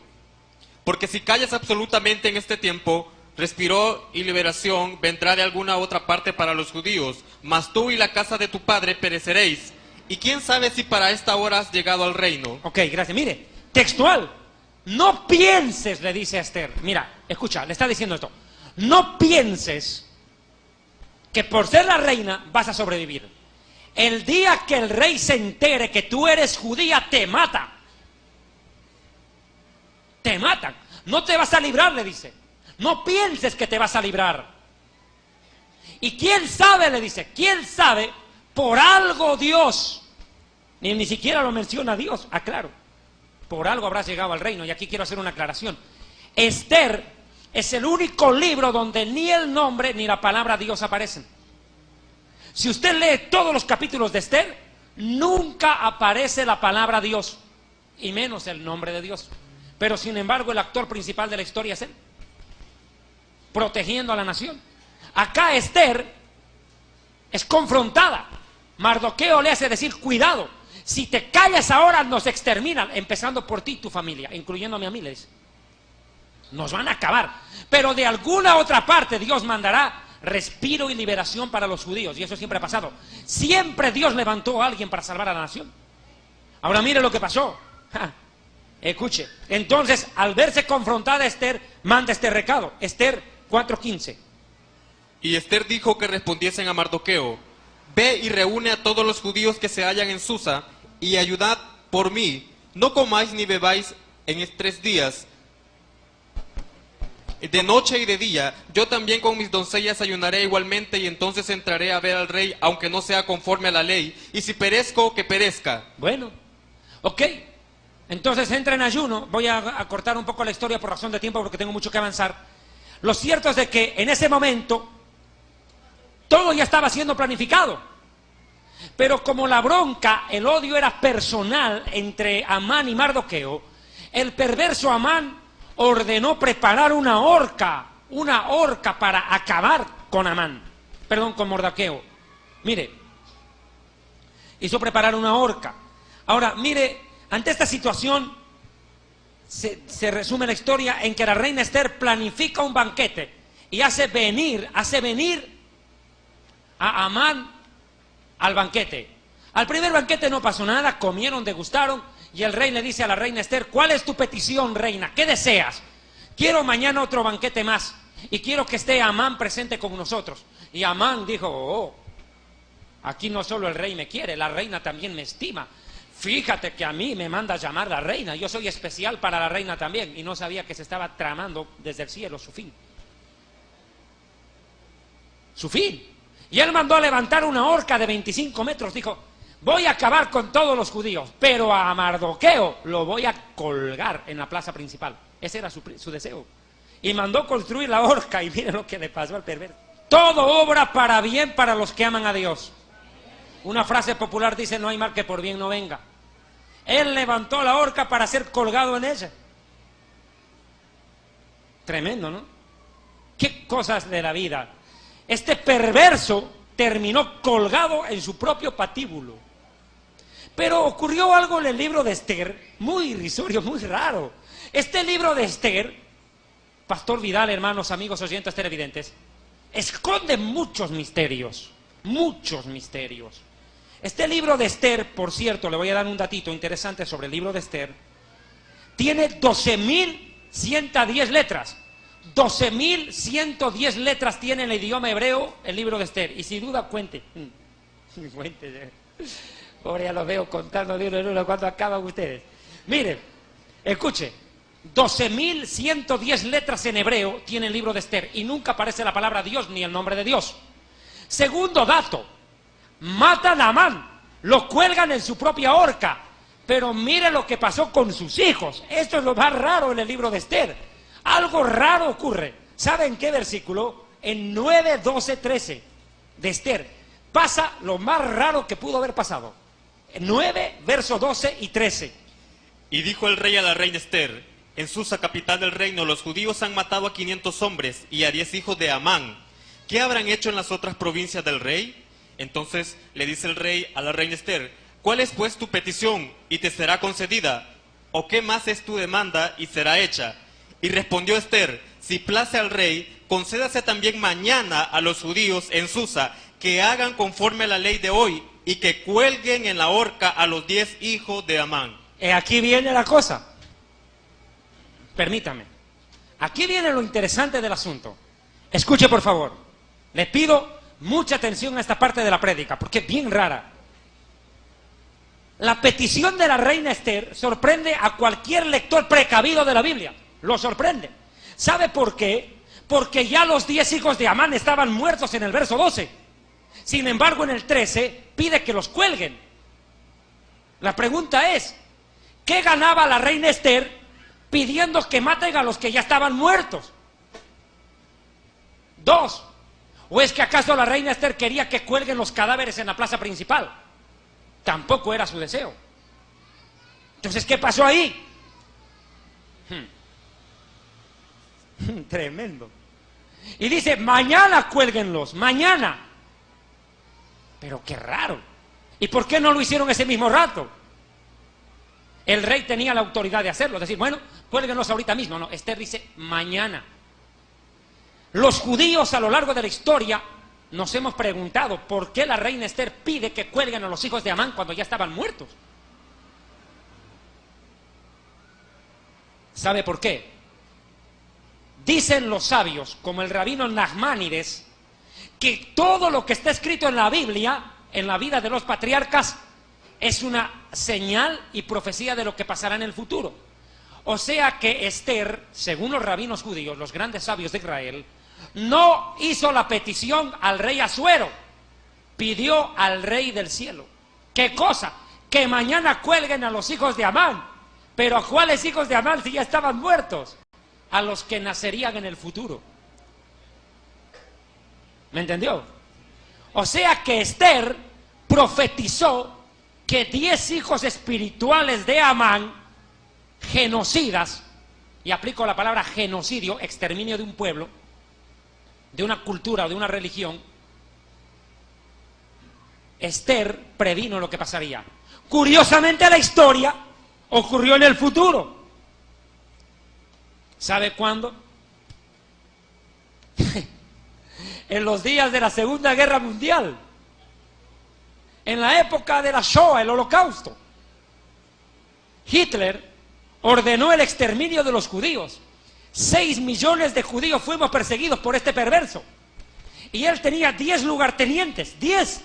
porque si callas absolutamente en este tiempo, respiro y liberación vendrá de alguna otra parte para los judíos, mas tú y la casa de tu padre pereceréis. Y quién sabe si para esta hora has llegado al reino. Ok, gracias. Mire, textual. No pienses, le dice a Esther. Mira, escucha, le está diciendo esto. No pienses que por ser la reina vas a sobrevivir. El día que el rey se entere que tú eres judía, te mata. Te matan. No te vas a librar, le dice. No pienses que te vas a librar. Y quién sabe, le dice, quién sabe, por algo Dios, ni siquiera lo menciona Dios, aclaro, por algo habrás llegado al reino. Y aquí quiero hacer una aclaración. Esther es el único libro donde ni el nombre ni la palabra Dios aparecen. Si usted lee todos los capítulos de Esther, nunca aparece la palabra Dios, y menos el nombre de Dios. Pero sin embargo el actor principal de la historia es él, protegiendo a la nación. Acá Esther es confrontada. Mardoqueo le hace decir, cuidado, si te callas ahora nos exterminan, empezando por ti y tu familia, incluyéndome a mí, le dice. Nos van a acabar. Pero de alguna otra parte Dios mandará respiro y liberación para los judíos, y eso siempre ha pasado. Siempre Dios levantó a alguien para salvar a la nación. Ahora mire lo que pasó. Escuche. Entonces, al verse confrontada Esther, manda este recado. Esther 4:15. Y Esther dijo que respondiesen a Mardoqueo: ve y reúne a todos los judíos que se hallan en Susa, y ayudad por mí. No comáis ni bebáis en 3 días, de noche y de día. Yo también con mis doncellas ayunaré igualmente, y entonces entraré a ver al rey, aunque no sea conforme a la ley. Y si perezco, que perezca. Bueno, ok. Entonces entra en ayuno. Voy a cortar un poco la historia por razón de tiempo, porque tengo mucho que avanzar. Lo cierto es de que en ese momento todo ya estaba siendo planificado. Pero como la bronca, el odio era personal entre Amán y Mardoqueo, El perverso Amán ordenó preparar una horca para acabar con con Mardoqueo. Mire, hizo preparar una horca. Ahora, mire, ante esta situación se resume la historia en que la reina Esther planifica un banquete y hace venir a Amán al banquete. Al primer banquete no pasó nada, comieron, degustaron, y el rey le dice a la reina Esther: ¿cuál es tu petición, reina? ¿Qué deseas? Quiero mañana otro banquete más, y quiero que esté Amán presente con nosotros. Y Amán dijo: oh, aquí no solo el rey me quiere, la reina también me estima. Fíjate que a mí me manda a llamar la reina, yo soy especial para la reina también. Y no sabía que se estaba tramando desde el cielo su fin. Su fin. Y él mandó a levantar una horca de 25 metros, dijo: voy a acabar con todos los judíos, pero a Mardoqueo lo voy a colgar en la plaza principal. Ese era su deseo. Y mandó construir la horca, y miren lo que le pasó al perverso. Todo obra para bien para los que aman a Dios. Una frase popular dice: no hay mal que por bien no venga. Él levantó la horca para ser colgado en ella. Tremendo, ¿no? Qué cosas de la vida. Este perverso terminó colgado en su propio patíbulo. Pero ocurrió algo en el libro de Esther muy irrisorio, muy raro. Este libro de Esther, Pastor Vidal, hermanos, amigos, oyentes televidentes, esconde muchos misterios, muchos misterios. Este libro de Esther, por cierto, le voy a dar un datito interesante sobre el libro de Esther, tiene 12.110 letras. 12.110 letras tiene en el idioma hebreo el libro de Esther. Y sin duda cuente. Cuente. Ahora ya lo veo contando de uno en uno cuando acaban ustedes. Miren, escuche. 12.110 letras en hebreo tiene el libro de Esther. Y nunca aparece la palabra Dios ni el nombre de Dios. Segundo dato. Matan a Amán. Lo cuelgan en su propia horca. Pero mire lo que pasó con sus hijos. Esto es lo más raro en el libro de Esther. Algo raro ocurre. ¿Saben qué versículo? En 9, 12, 13 de Esther pasa lo más raro que pudo haber pasado. 9, versos 12 y 13. Y dijo el rey a la reina Esther: en Susa, capital del reino, los judíos han matado a 500 hombres y a 10 hijos de Amán. ¿Qué habrán hecho en las otras provincias del rey? Entonces le dice el rey a la reina Esther: ¿cuál es pues tu petición y te será concedida? ¿O qué más es tu demanda y será hecha? Y respondió Esther: si place al rey, concédase también mañana a los judíos en Susa que hagan conforme a la ley de hoy y que cuelguen en la horca a los 10 hijos de Amán. Aquí viene la cosa. Permítame. Aquí viene lo interesante del asunto. Escuche, por favor. Les pido mucha atención a esta parte de la prédica, porque es bien rara. La petición de la reina Esther sorprende a cualquier lector precavido de la Biblia. Lo sorprende. ¿Sabe por qué? Porque ya los 10 hijos de Amán estaban muertos en el verso 12. Sin embargo, en el 13 pide que los cuelguen. La pregunta es: ¿qué ganaba la reina Esther pidiendo que maten a los que ya estaban muertos? 2. ¿O es que acaso la reina Esther quería que cuelguen los cadáveres en la plaza principal? Tampoco era su deseo. Entonces, ¿qué pasó ahí? Tremendo. Y dice: mañana cuélguenlos, mañana. Pero qué raro. ¿Y por qué no lo hicieron ese mismo rato? El rey tenía la autoridad de hacerlo, decir: bueno, cuélguenlos ahorita mismo. No, Esther dice: mañana. Los judíos a lo largo de la historia nos hemos preguntado por qué la reina Esther pide que cuelguen a los hijos de Amán cuando ya estaban muertos. ¿Sabe por qué? Dicen los sabios, como el rabino Nachmanides, que todo lo que está escrito en la Biblia, en la vida de los patriarcas, es una señal y profecía de lo que pasará en el futuro. O sea que Esther, según los rabinos judíos, los grandes sabios de Israel, no hizo la petición al rey Asuero, pidió al rey del cielo. ¿Qué cosa? Que mañana cuelguen a los hijos de Amán. ¿Pero a cuáles hijos de Amán si ya estaban muertos? A los que nacerían en el futuro. ¿Me entendió? O sea que Esther profetizó que 10 hijos espirituales de Amán genocidas, y aplico la palabra genocidio, exterminio de un pueblo, de una cultura o de una religión, Esther previno lo que pasaría. Curiosamente, la historia ocurrió en el futuro. ¿Sabe cuándo? En los días de la Segunda Guerra Mundial, en la época de la Shoah, el Holocausto. Hitler ordenó el exterminio de los judíos. 6 millones de judíos fuimos perseguidos por este perverso. Y él tenía 10 lugartenientes, 10,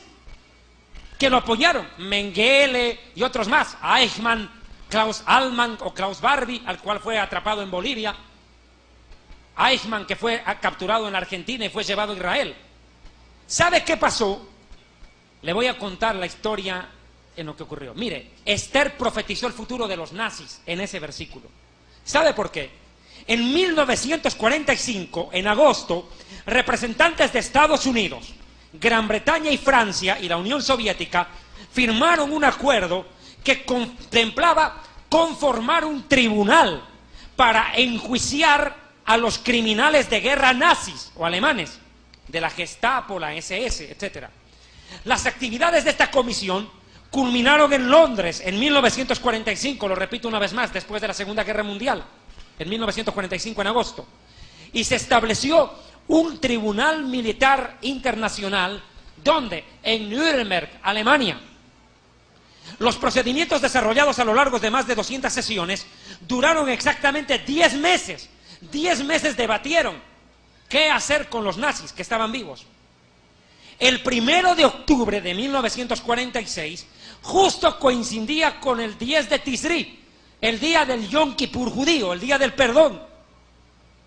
que lo apoyaron. Mengele y otros más. Eichmann, Klaus Allman o Klaus Barbie, al cual fue atrapado en Bolivia. Eichmann, que fue capturado en Argentina y fue llevado a Israel. ¿Sabe qué pasó? Le voy a contar la historia en lo que ocurrió. Mire, Esther profetizó el futuro de los nazis en ese versículo. ¿Sabe por qué? En 1945, en agosto, representantes de Estados Unidos, Gran Bretaña y Francia y la Unión Soviética firmaron un acuerdo que contemplaba conformar un tribunal para enjuiciar a los criminales de guerra nazis o alemanes, de la Gestapo, la SS, etc. Las actividades de esta comisión culminaron en Londres en 1945, lo repito una vez más, después de la Segunda Guerra Mundial, en 1945 en agosto, y se estableció un tribunal militar internacional, donde en Nuremberg, Alemania, los procedimientos desarrollados a lo largo de más de 200 sesiones duraron exactamente 10 meses. 10 meses debatieron qué hacer con los nazis que estaban vivos. El 1 de octubre de 1946 justo coincidía con el 10 de Tisri, el día del Yom Kippur judío, el día del perdón.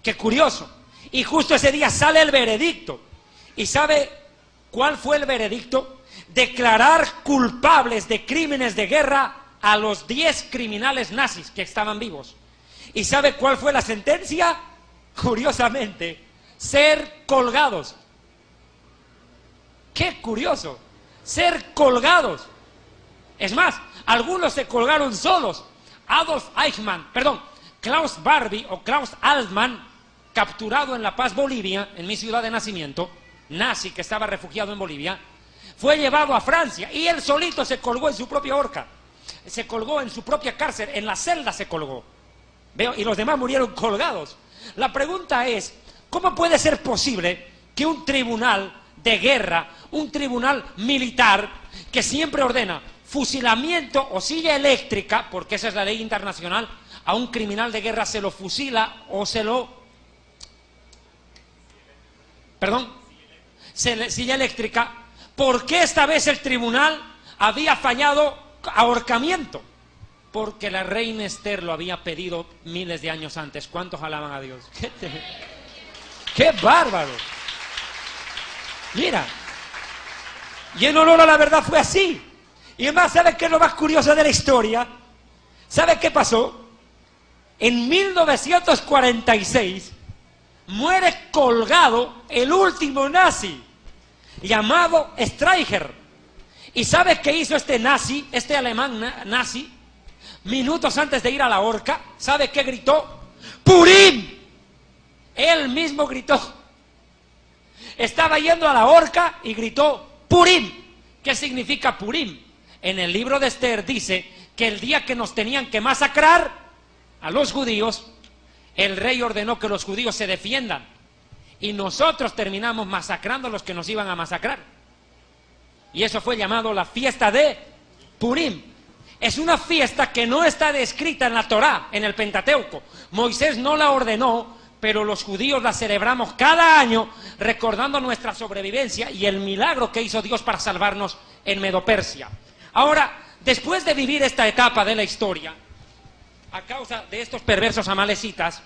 Qué curioso. Y justo ese día sale el veredicto. ¿Y sabe cuál fue el veredicto? Declarar culpables de crímenes de guerra a los 10 criminales nazis que estaban vivos. ¿Y sabe cuál fue la sentencia? Curiosamente, ser colgados. ¡Qué curioso! Ser colgados. Es más, algunos se colgaron solos. Klaus Barbie o Klaus Allman, capturado en La Paz, Bolivia, en mi ciudad de nacimiento, nazi que estaba refugiado en Bolivia, fue llevado a Francia y él solito se colgó en su propia horca. Se colgó en su propia cárcel, en la celda se colgó. ¿Veo? Y los demás murieron colgados. La pregunta es, ¿cómo puede ser posible que un tribunal de guerra, un tribunal militar, que siempre ordena fusilamiento o silla eléctrica, porque esa es la ley internacional, a un criminal de guerra se lo fusila o se lo... silla eléctrica? ¿Por qué esta vez el tribunal había fallado ahorcamiento? Porque la reina Esther lo había pedido miles de años antes. ¿Cuántos alaban a Dios? ¡Qué bárbaro! Mira, y en honor a la verdad fue así. Y además, ¿sabe qué es lo más curioso de la historia? ¿Sabe qué pasó? En 1946 muere colgado el último nazi, llamado Streicher. ¿Y sabe qué hizo este nazi, este alemán nazi? Minutos antes de ir a la horca, ¿sabe qué gritó? ¡Purim! Él mismo gritó. Estaba yendo a la horca y gritó Purim. ¿Qué significa Purim? En el libro de Esther dice que el día que nos tenían que masacrar a los judíos, el rey ordenó que los judíos se defiendan y nosotros terminamos masacrando a los que nos iban a masacrar. Y eso fue llamado la fiesta de Purim. Es una fiesta que no está descrita en la Torá, en el Pentateuco. Moisés no la ordenó, pero los judíos la celebramos cada año recordando nuestra sobrevivencia y el milagro que hizo Dios para salvarnos en Medo-Persia. Ahora, después de vivir esta etapa de la historia, a causa de estos perversos amalecitas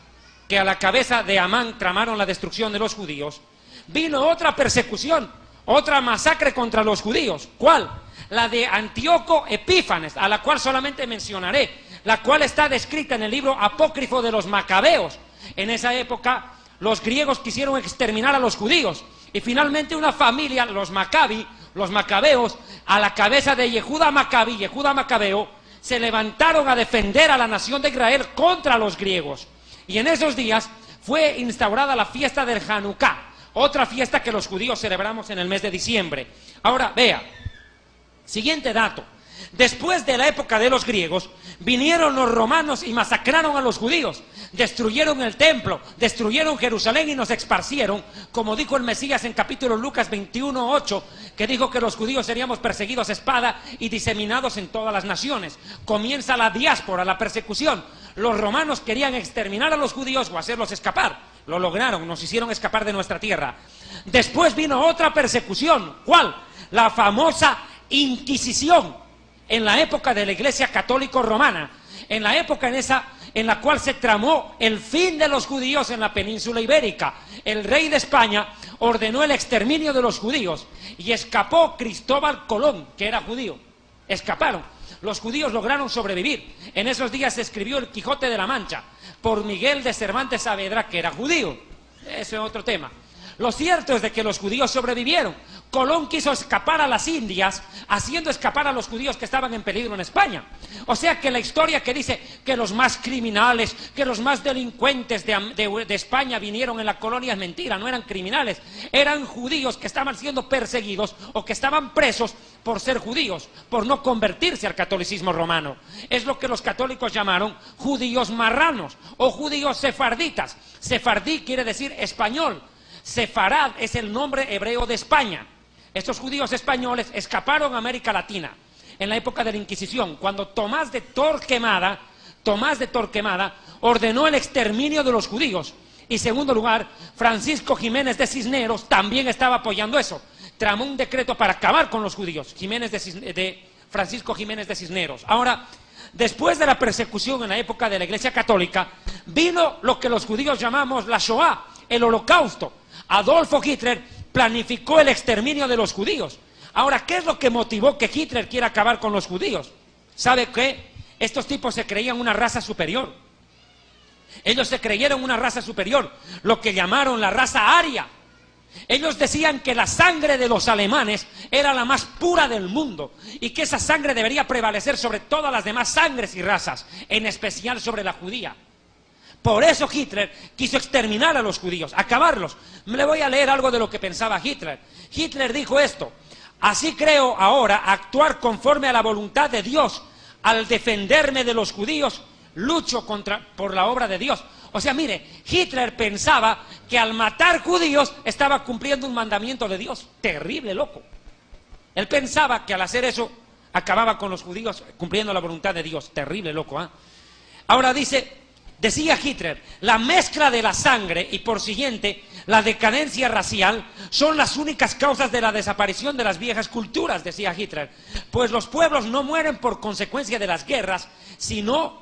que a la cabeza de Amán tramaron la destrucción de los judíos, vino otra persecución, otra masacre contra los judíos. ¿Cuál? La de Antíoco Epífanes, a la cual solamente mencionaré, la cual está descrita en el libro apócrifo de los Macabeos. En esa época los griegos quisieron exterminar a los judíos y finalmente una familia, los Macabeos, a la cabeza de Yehuda Macabeo, se levantaron a defender a la nación de Israel contra los griegos. Y en esos días fue instaurada la fiesta del Hanukkah, otra fiesta que los judíos celebramos en el mes de diciembre. Ahora, vea, siguiente dato. Después de la época de los griegos, vinieron los romanos y masacraron a los judíos, destruyeron el templo, destruyeron Jerusalén y nos esparcieron, como dijo el Mesías en capítulo Lucas 21:8, que dijo que los judíos seríamos perseguidos a espada y diseminados en todas las naciones. Comienza la diáspora, la persecución. Los romanos querían exterminar a los judíos o hacerlos escapar. Lo lograron, nos hicieron escapar de nuestra tierra. Después vino otra persecución. ¿Cuál? La famosa Inquisición. En la época de la Iglesia Católica Romana, en la época en la cual se tramó el fin de los judíos en la península ibérica. El rey de España ordenó el exterminio de los judíos y escapó Cristóbal Colón, que era judío. Escaparon. Los judíos lograron sobrevivir. En esos días se escribió el Quijote de la Mancha por Miguel de Cervantes Saavedra, que era judío. Ese es otro tema. Lo cierto es de que los judíos sobrevivieron. Colón quiso escapar a las Indias, haciendo escapar a los judíos que estaban en peligro en España. O sea que la historia que dice que los más criminales, que los más delincuentes de España vinieron en la colonia es mentira. No eran criminales, eran judíos que estaban siendo perseguidos o que estaban presos por ser judíos, por no convertirse al catolicismo romano. Es lo que los católicos llamaron judíos marranos o judíos sefarditas. Sefardí quiere decir español. Sefarad es el nombre hebreo de España. Estos judíos españoles escaparon a América Latina en la época de la Inquisición, cuando Tomás de Torquemada ordenó el exterminio de los judíos. Y en segundo lugar, Francisco Jiménez de Cisneros también estaba apoyando eso. Tramó un decreto para acabar con los judíos, Francisco Jiménez de Cisneros. Ahora, después de la persecución en la época de la Iglesia Católica, vino lo que los judíos llamamos la Shoah, el Holocausto. Adolfo Hitler planificó el exterminio de los judíos. Ahora, ¿qué es lo que motivó que Hitler quiera acabar con los judíos? ¿Sabe qué? Estos tipos se creían una raza superior. Ellos se creyeron una raza superior, lo que llamaron la raza aria. Ellos decían que la sangre de los alemanes era la más pura del mundo y que esa sangre debería prevalecer sobre todas las demás sangres y razas, en especial sobre la judía. Por eso Hitler quiso exterminar a los judíos, acabarlos. Le voy a leer algo de lo que pensaba Hitler. Hitler dijo esto: así creo ahora actuar conforme a la voluntad de Dios. Al defenderme de los judíos, lucho por la obra de Dios. O sea, mire, Hitler pensaba que al matar judíos estaba cumpliendo un mandamiento de Dios. Terrible, loco. Él pensaba que al hacer eso acababa con los judíos cumpliendo la voluntad de Dios. Terrible, loco, ¿eh? Ahora decía Hitler, la mezcla de la sangre y por siguiente la decadencia racial son las únicas causas de la desaparición de las viejas culturas, decía Hitler, pues los pueblos no mueren por consecuencia de las guerras, sino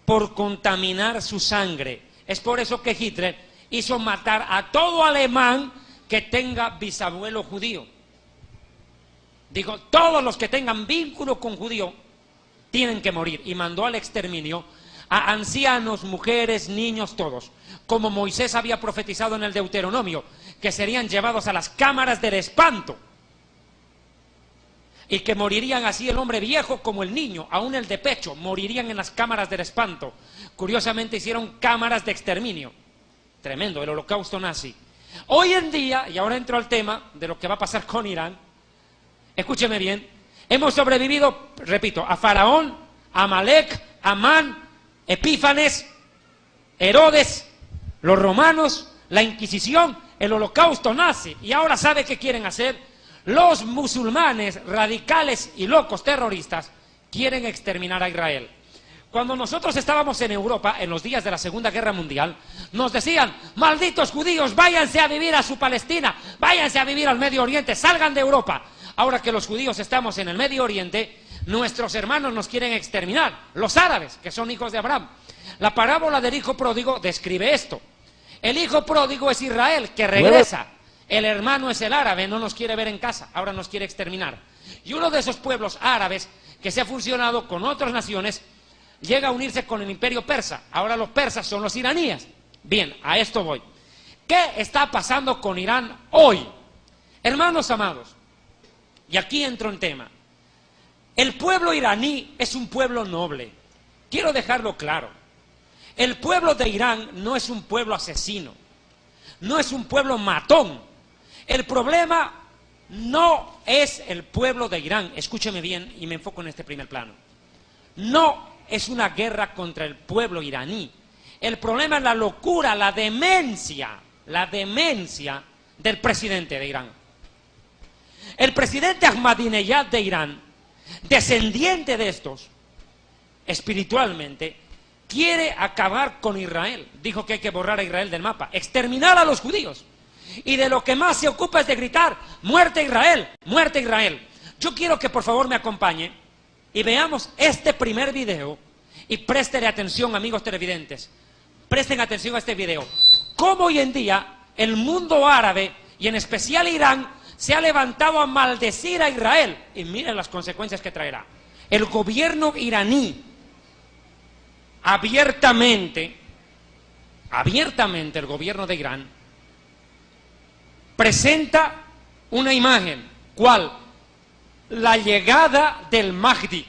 por contaminar su sangre. Es por eso que Hitler hizo matar a todo alemán que tenga bisabuelo judío. Digo, todos los que tengan vínculo con judío tienen que morir, y mandó al exterminio a ancianos, mujeres, niños, todos, como Moisés había profetizado en el Deuteronomio, que serían llevados a las cámaras del espanto, y que morirían así el hombre viejo como el niño, aún el de pecho, morirían en las cámaras del espanto. Curiosamente hicieron cámaras de exterminio. Tremendo, el holocausto nazi. Hoy en día, y ahora entro al tema de lo que va a pasar con Irán, escúcheme bien, hemos sobrevivido, repito, a Faraón, a Amalek, a Amán, Epífanes, Herodes, los romanos, la Inquisición, el holocausto nazi. Y ahora ¿sabe qué quieren hacer? Los musulmanes radicales y locos terroristas quieren exterminar a Israel. Cuando nosotros estábamos en Europa, en los días de la Segunda Guerra Mundial, nos decían, malditos judíos, váyanse a vivir a su Palestina, váyanse a vivir al Medio Oriente, salgan de Europa. Ahora que los judíos estamos en el Medio Oriente, nuestros hermanos nos quieren exterminar, los árabes, que son hijos de Abraham. La parábola del hijo pródigo describe esto. El hijo pródigo es Israel, que regresa. El hermano es el árabe, no nos quiere ver en casa, ahora nos quiere exterminar. Y uno de esos pueblos árabes que se ha fusionado con otras naciones llega a unirse con el imperio persa. Ahora los persas son los iraníes. Bien, a esto voy. ¿Qué está pasando con Irán hoy? Hermanos amados, y aquí entro en tema. El pueblo iraní es un pueblo noble. Quiero dejarlo claro. El pueblo de Irán no es un pueblo asesino, no es un pueblo matón. El problema no es el pueblo de Irán. Escúcheme bien y me enfoco en este primer plano. No es una guerra contra el pueblo iraní. El problema es la locura, la demencia del presidente de Irán. El presidente Ahmadinejad de Irán, descendiente de estos, espiritualmente, quiere acabar con Israel. Dijo que hay que borrar a Israel del mapa, exterminar a los judíos. Y de lo que más se ocupa es de gritar, ¡muerte a Israel! ¡Muerte a Israel! Yo quiero que por favor me acompañe y veamos este primer video y préstele atención, amigos televidentes. Presten atención a este video. Cómo hoy en día el mundo árabe y en especial Irán se ha levantado a maldecir a Israel. Y miren las consecuencias que traerá. El gobierno iraní abiertamente el gobierno de Irán presenta una imagen. ¿Cuál? La llegada del Mahdi.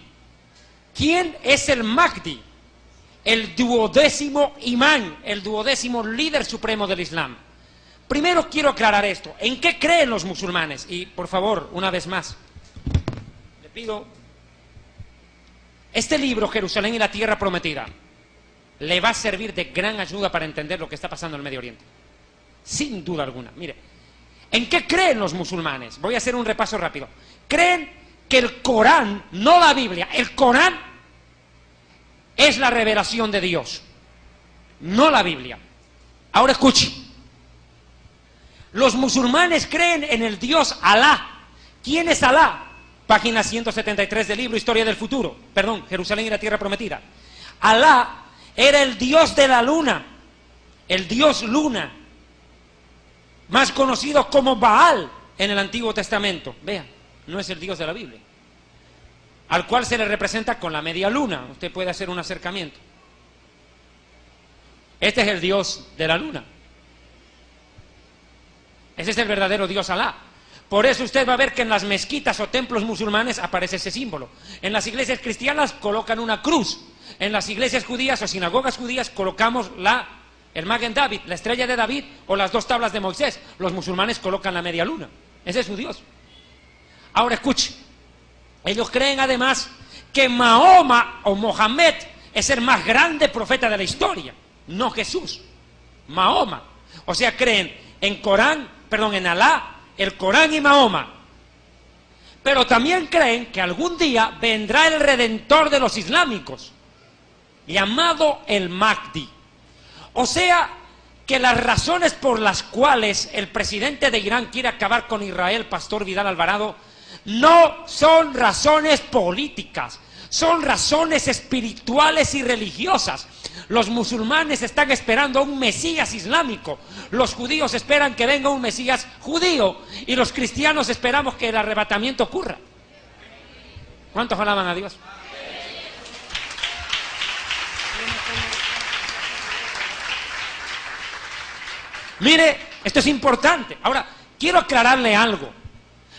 ¿Quién es el Mahdi? El 12º imán, el 12º líder supremo del Islam. Primero quiero aclarar esto. ¿En qué creen los musulmanes? Y por favor, una vez más, le pido, este libro, Jerusalén y la Tierra Prometida, le va a servir de gran ayuda para entender lo que está pasando en el Medio Oriente. Sin duda alguna. Mire, ¿en qué creen los musulmanes? Voy a hacer un repaso rápido. Creen que el Corán, no la Biblia, el Corán es la revelación de Dios, no la Biblia. Ahora escuche. Los musulmanes creen en el Dios Alá. ¿Quién es Alá? Página 173 del libro Historia del Futuro. Perdón, Jerusalén y la Tierra Prometida. Alá era el Dios de la luna, el Dios luna, más conocido como Baal en el Antiguo Testamento. Vean, no es el Dios de la Biblia, al cual se le representa con la media luna. Usted puede hacer un acercamiento. Este es el Dios de la luna. Ese es el verdadero Dios Alá. Por eso usted va a ver que en las mezquitas o templos musulmanes aparece ese símbolo. En las iglesias cristianas colocan una cruz. En las iglesias judías o sinagogas judías colocamos el Magen David, la estrella de David o las 2 tablas de Moisés. Los musulmanes colocan la media luna. Ese es su Dios. Ahora escuche. Ellos creen además que Mahoma o Mohammed es el más grande profeta de la historia, no Jesús, Mahoma. O sea, creen en Alá, el Corán y Mahoma. Pero también creen que algún día vendrá el redentor de los islámicos, llamado el Mahdi. O sea, que las razones por las cuales el presidente de Irán quiere acabar con Israel, Pastor Vidal Alvarado, no son razones políticas, son razones espirituales y religiosas. Los musulmanes están esperando a un Mesías islámico, los judíos esperan que venga un Mesías judío y los cristianos esperamos que el arrebatamiento ocurra. ¿Cuántos alaban a Dios? Mire, esto es importante. Ahora, quiero aclararle algo.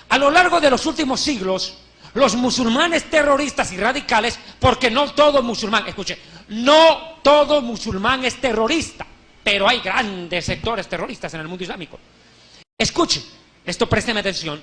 A lo largo de los últimos siglos, los musulmanes terroristas y radicales, porque no todo musulmán, escuche, no todo musulmán es terrorista, pero hay grandes sectores terroristas en el mundo islámico. Escuche, esto présteme atención.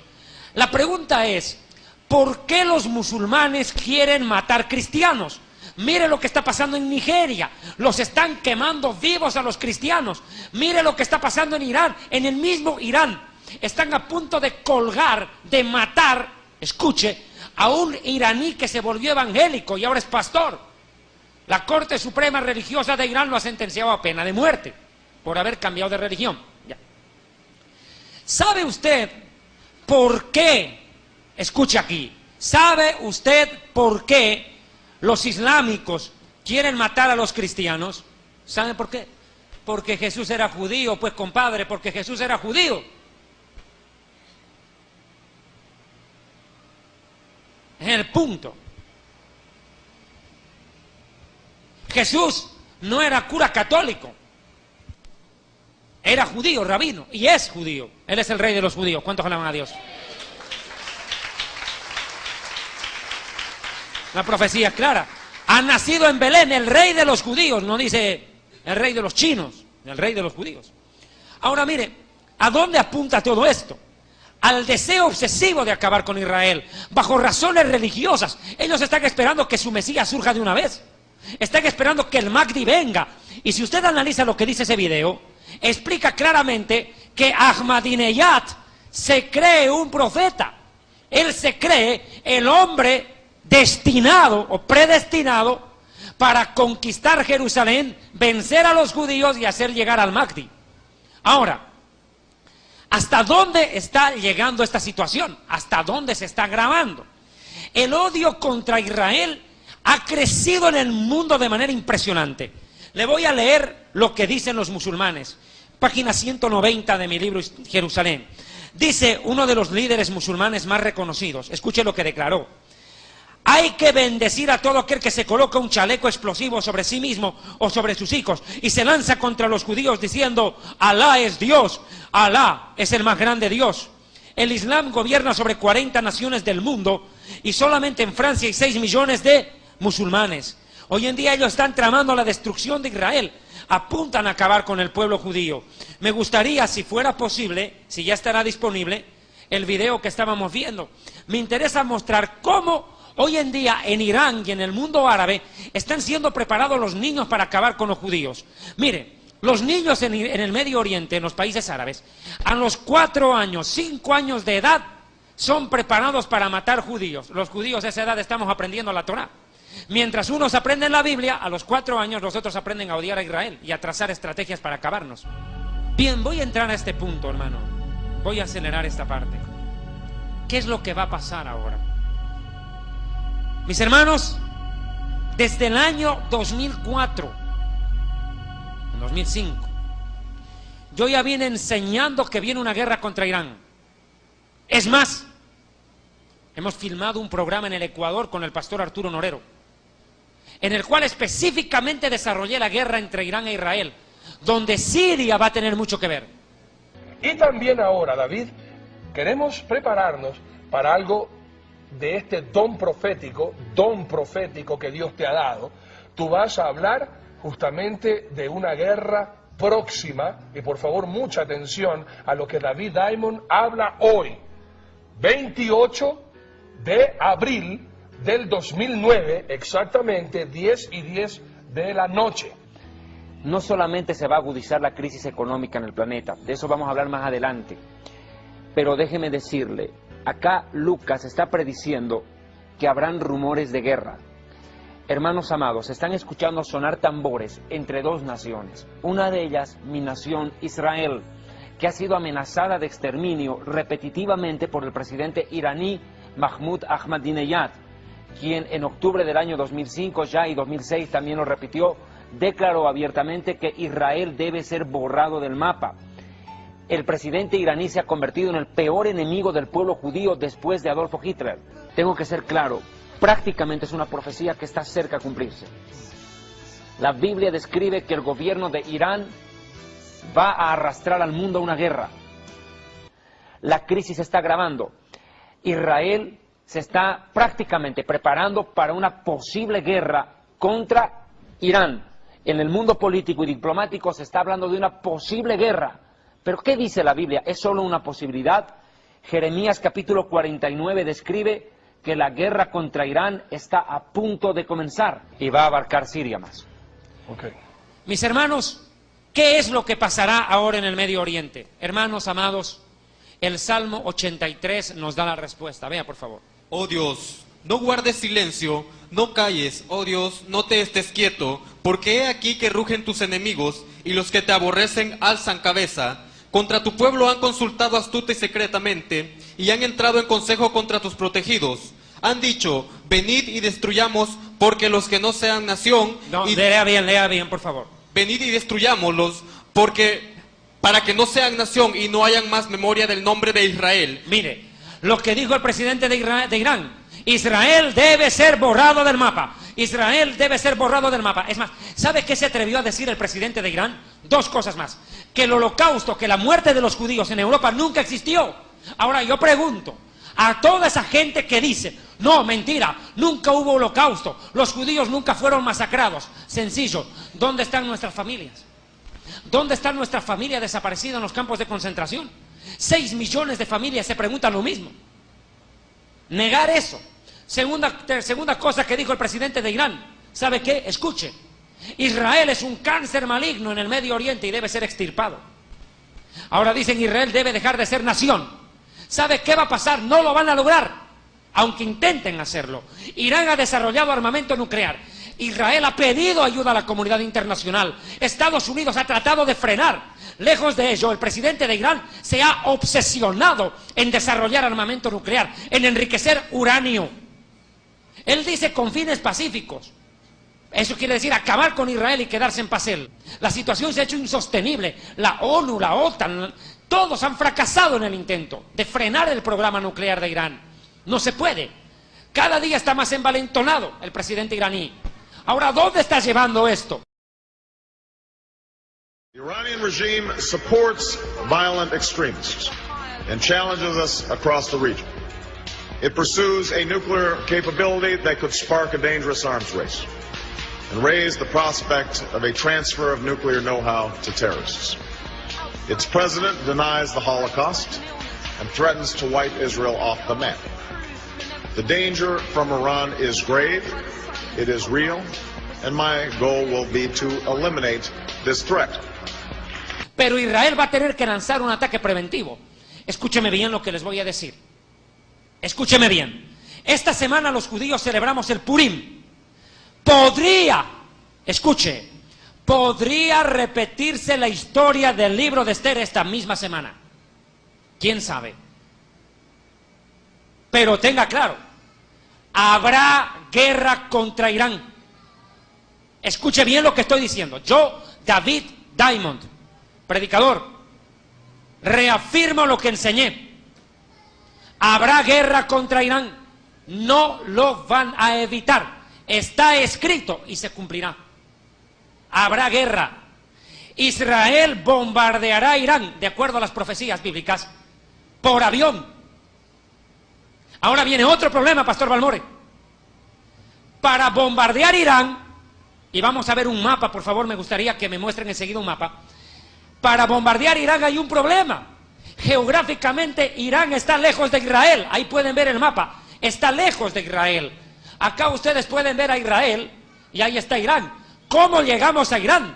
La pregunta es, ¿por qué los musulmanes quieren matar cristianos? Mire lo que está pasando en Nigeria, los están quemando vivos a los cristianos. Mire lo que está pasando en Irán, en el mismo Irán. Están a punto de colgar, de matar, escuche, a un iraní que se volvió evangélico y ahora es pastor. La Corte Suprema Religiosa de Irán lo ha sentenciado a pena de muerte por haber cambiado de religión. Ya. ¿Sabe usted por qué? Escuche aquí. ¿Sabe usted por qué los islámicos quieren matar a los cristianos? ¿Saben por qué? Porque Jesús era judío, pues compadre, porque Jesús era judío. Es el punto. Jesús no era cura católico, era judío, rabino, y es judío. Él es el rey de los judíos. ¿Cuántos alaban a Dios? La profecía es clara. Ha nacido en Belén el rey de los judíos, no dice el rey de los chinos, el rey de los judíos. Ahora mire, ¿a dónde apunta todo esto? Al deseo obsesivo de acabar con Israel, bajo razones religiosas. Ellos están esperando que su Mesías surja de una vez. Están esperando que el Mahdi venga. Y si usted analiza lo que dice ese video, explica claramente que Ahmadinejad se cree un profeta. Él se cree el hombre destinado o predestinado para conquistar Jerusalén, vencer a los judíos y hacer llegar al Mahdi. Ahora, ¿hasta dónde está llegando esta situación? ¿Hasta dónde se está agravando? El odio contra Israel ha crecido en el mundo de manera impresionante. Le voy a leer lo que dicen los musulmanes. Página 190 de mi libro Jerusalén. Dice uno de los líderes musulmanes más reconocidos, escuche lo que declaró: hay que bendecir a todo aquel que se coloca un chaleco explosivo sobre sí mismo o sobre sus hijos y se lanza contra los judíos diciendo: Alá es Dios, Alá es el más grande Dios. El Islam gobierna sobre 40 naciones del mundo y solamente en Francia hay 6 millones de musulmanes. Hoy en día ellos están tramando la destrucción de Israel, apuntan a acabar con el pueblo judío. Me gustaría, si fuera posible, si ya estará disponible, el video que estábamos viendo. Me interesa mostrar cómo hoy en día en Irán y en el mundo árabe están siendo preparados los niños para acabar con los judíos. Mire, los niños en el Medio Oriente, en los países árabes, a los 4 años, 5 años de edad, son preparados para matar judíos. Los judíos a esa edad estamos aprendiendo la Torá. Mientras unos aprenden la Biblia, a los 4 años los otros aprenden a odiar a Israel y a trazar estrategias para acabarnos. Bien, voy a entrar a este punto, hermano. Voy a acelerar esta parte. ¿Qué es lo que va a pasar ahora? Mis hermanos, desde el año 2004, 2005, yo ya vine enseñando que viene una guerra contra Irán. Es más, hemos filmado un programa en el Ecuador con el pastor Arturo Norero, en el cual específicamente desarrollé la guerra entre Irán e Israel, donde Siria va a tener mucho que ver. Y también ahora, David, queremos prepararnos para algo de este don profético que Dios te ha dado. Tú vas a hablar justamente de una guerra próxima, y por favor mucha atención a lo que David Diamond habla hoy, 28 de abril del 2009, exactamente 10:10 de la noche. No solamente se va a agudizar la crisis económica en el planeta, de eso vamos a hablar más adelante, pero déjeme decirle, acá Lucas está prediciendo que habrán rumores de guerra. Hermanos amados, están escuchando sonar tambores entre 2 naciones, una de ellas mi nación Israel, que ha sido amenazada de exterminio repetitivamente por el presidente iraní Mahmoud Ahmadinejad, quien en octubre del año 2005 ya y 2006 también lo repitió, declaró abiertamente que Israel debe ser borrado del mapa. El presidente iraní se ha convertido en el peor enemigo del pueblo judío después de Adolfo Hitler. Tengo que ser claro, prácticamente es una profecía que está cerca de cumplirse. La Biblia describe que el gobierno de Irán va a arrastrar al mundo a una guerra. La crisis se está agravando. Israel se está prácticamente preparando para una posible guerra contra Irán. En el mundo político y diplomático se está hablando de una posible guerra. ¿Pero qué dice la Biblia? ¿Es solo una posibilidad? Jeremías capítulo 49 describe que la guerra contra Irán está a punto de comenzar y va a abarcar Siria más. Okay. Mis hermanos, ¿qué es lo que pasará ahora en el Medio Oriente? Hermanos amados, el Salmo 83 nos da la respuesta. Vea, por favor. Oh Dios, no guardes silencio, no calles, oh Dios, no te estés quieto, porque he aquí que rugen tus enemigos, y los que te aborrecen alzan cabeza. Contra tu pueblo han consultado astuta y secretamente, y han entrado en consejo contra tus protegidos. Han dicho, venid y destruyamos, porque los que no sean nación... No, lea bien, por favor. Venid y destruyámoslos, para que no sean nación y no hayan más memoria del nombre de Israel. Mire, lo que dijo el presidente de Irán, Israel debe ser borrado del mapa. Israel debe ser borrado del mapa. Es más, ¿sabe qué se atrevió a decir el presidente de Irán? 2 cosas más. Que el holocausto, que la muerte de los judíos en Europa nunca existió. Ahora yo pregunto, a toda esa gente que dice, no, mentira, nunca hubo holocausto, los judíos nunca fueron masacrados. Sencillo, ¿dónde están nuestras familias? ¿Dónde están nuestras familias desaparecidas en los campos de concentración? 6 millones de familias se preguntan lo mismo. Negar eso. Segunda cosa que dijo el presidente de Irán. ¿Sabe qué? Escuche. Israel es un cáncer maligno en el Medio Oriente y debe ser extirpado. Ahora dicen Israel debe dejar de ser nación. ¿Sabe qué va a pasar? No lo van a lograr, aunque intenten hacerlo. Irán ha desarrollado armamento nuclear. Israel ha pedido ayuda a la comunidad internacional. Estados Unidos ha tratado de frenar. Lejos de ello, el presidente de Irán se ha obsesionado en desarrollar armamento nuclear, en enriquecer uranio. Él dice con fines pacíficos. Eso quiere decir acabar con Israel y quedarse en paz él. La situación se ha hecho insostenible. La ONU, la OTAN, todos han fracasado en el intento de frenar el programa nuclear de Irán. No se puede. Cada día está más envalentonado el presidente iraní. Ahora, ¿dónde está llevando esto? The Iranian regime supports violent extremists and challenges us across the region. It pursues a nuclear capability that could spark a dangerous arms race and raise the prospect of a transfer of nuclear know-how to terrorists. Its president denies the Holocaust and threatens to wipe Israel off the map. The danger from Iran is grave, it is real, and my goal will be to eliminate this threat. Pero Israel va a tener que lanzar un ataque preventivo. Escúcheme bien lo que les voy a decir. Escúcheme bien. Esta semana los judíos celebramos el Purim. Podría repetirse la historia del libro de Esther esta misma semana. ¿Quién sabe? Pero tenga claro, habrá guerra contra Irán. Escuche bien lo que estoy diciendo. Yo, David Diamond, predicador, reafirmo lo que enseñé. Habrá guerra contra Irán. No lo van a evitar. Está escrito y se cumplirá. Habrá guerra. Israel bombardeará a Irán, de acuerdo a las profecías bíblicas, por avión. Ahora viene otro problema, Pastor Balmore. Para bombardear Irán, y vamos a ver un mapa, por favor, me gustaría que me muestren enseguida un mapa. Para bombardear Irán hay un problema. Geográficamente Irán está lejos de Israel. Ahí pueden ver el mapa. Está lejos de Israel. Acá ustedes pueden ver a Israel y ahí está Irán. ¿Cómo llegamos a Irán?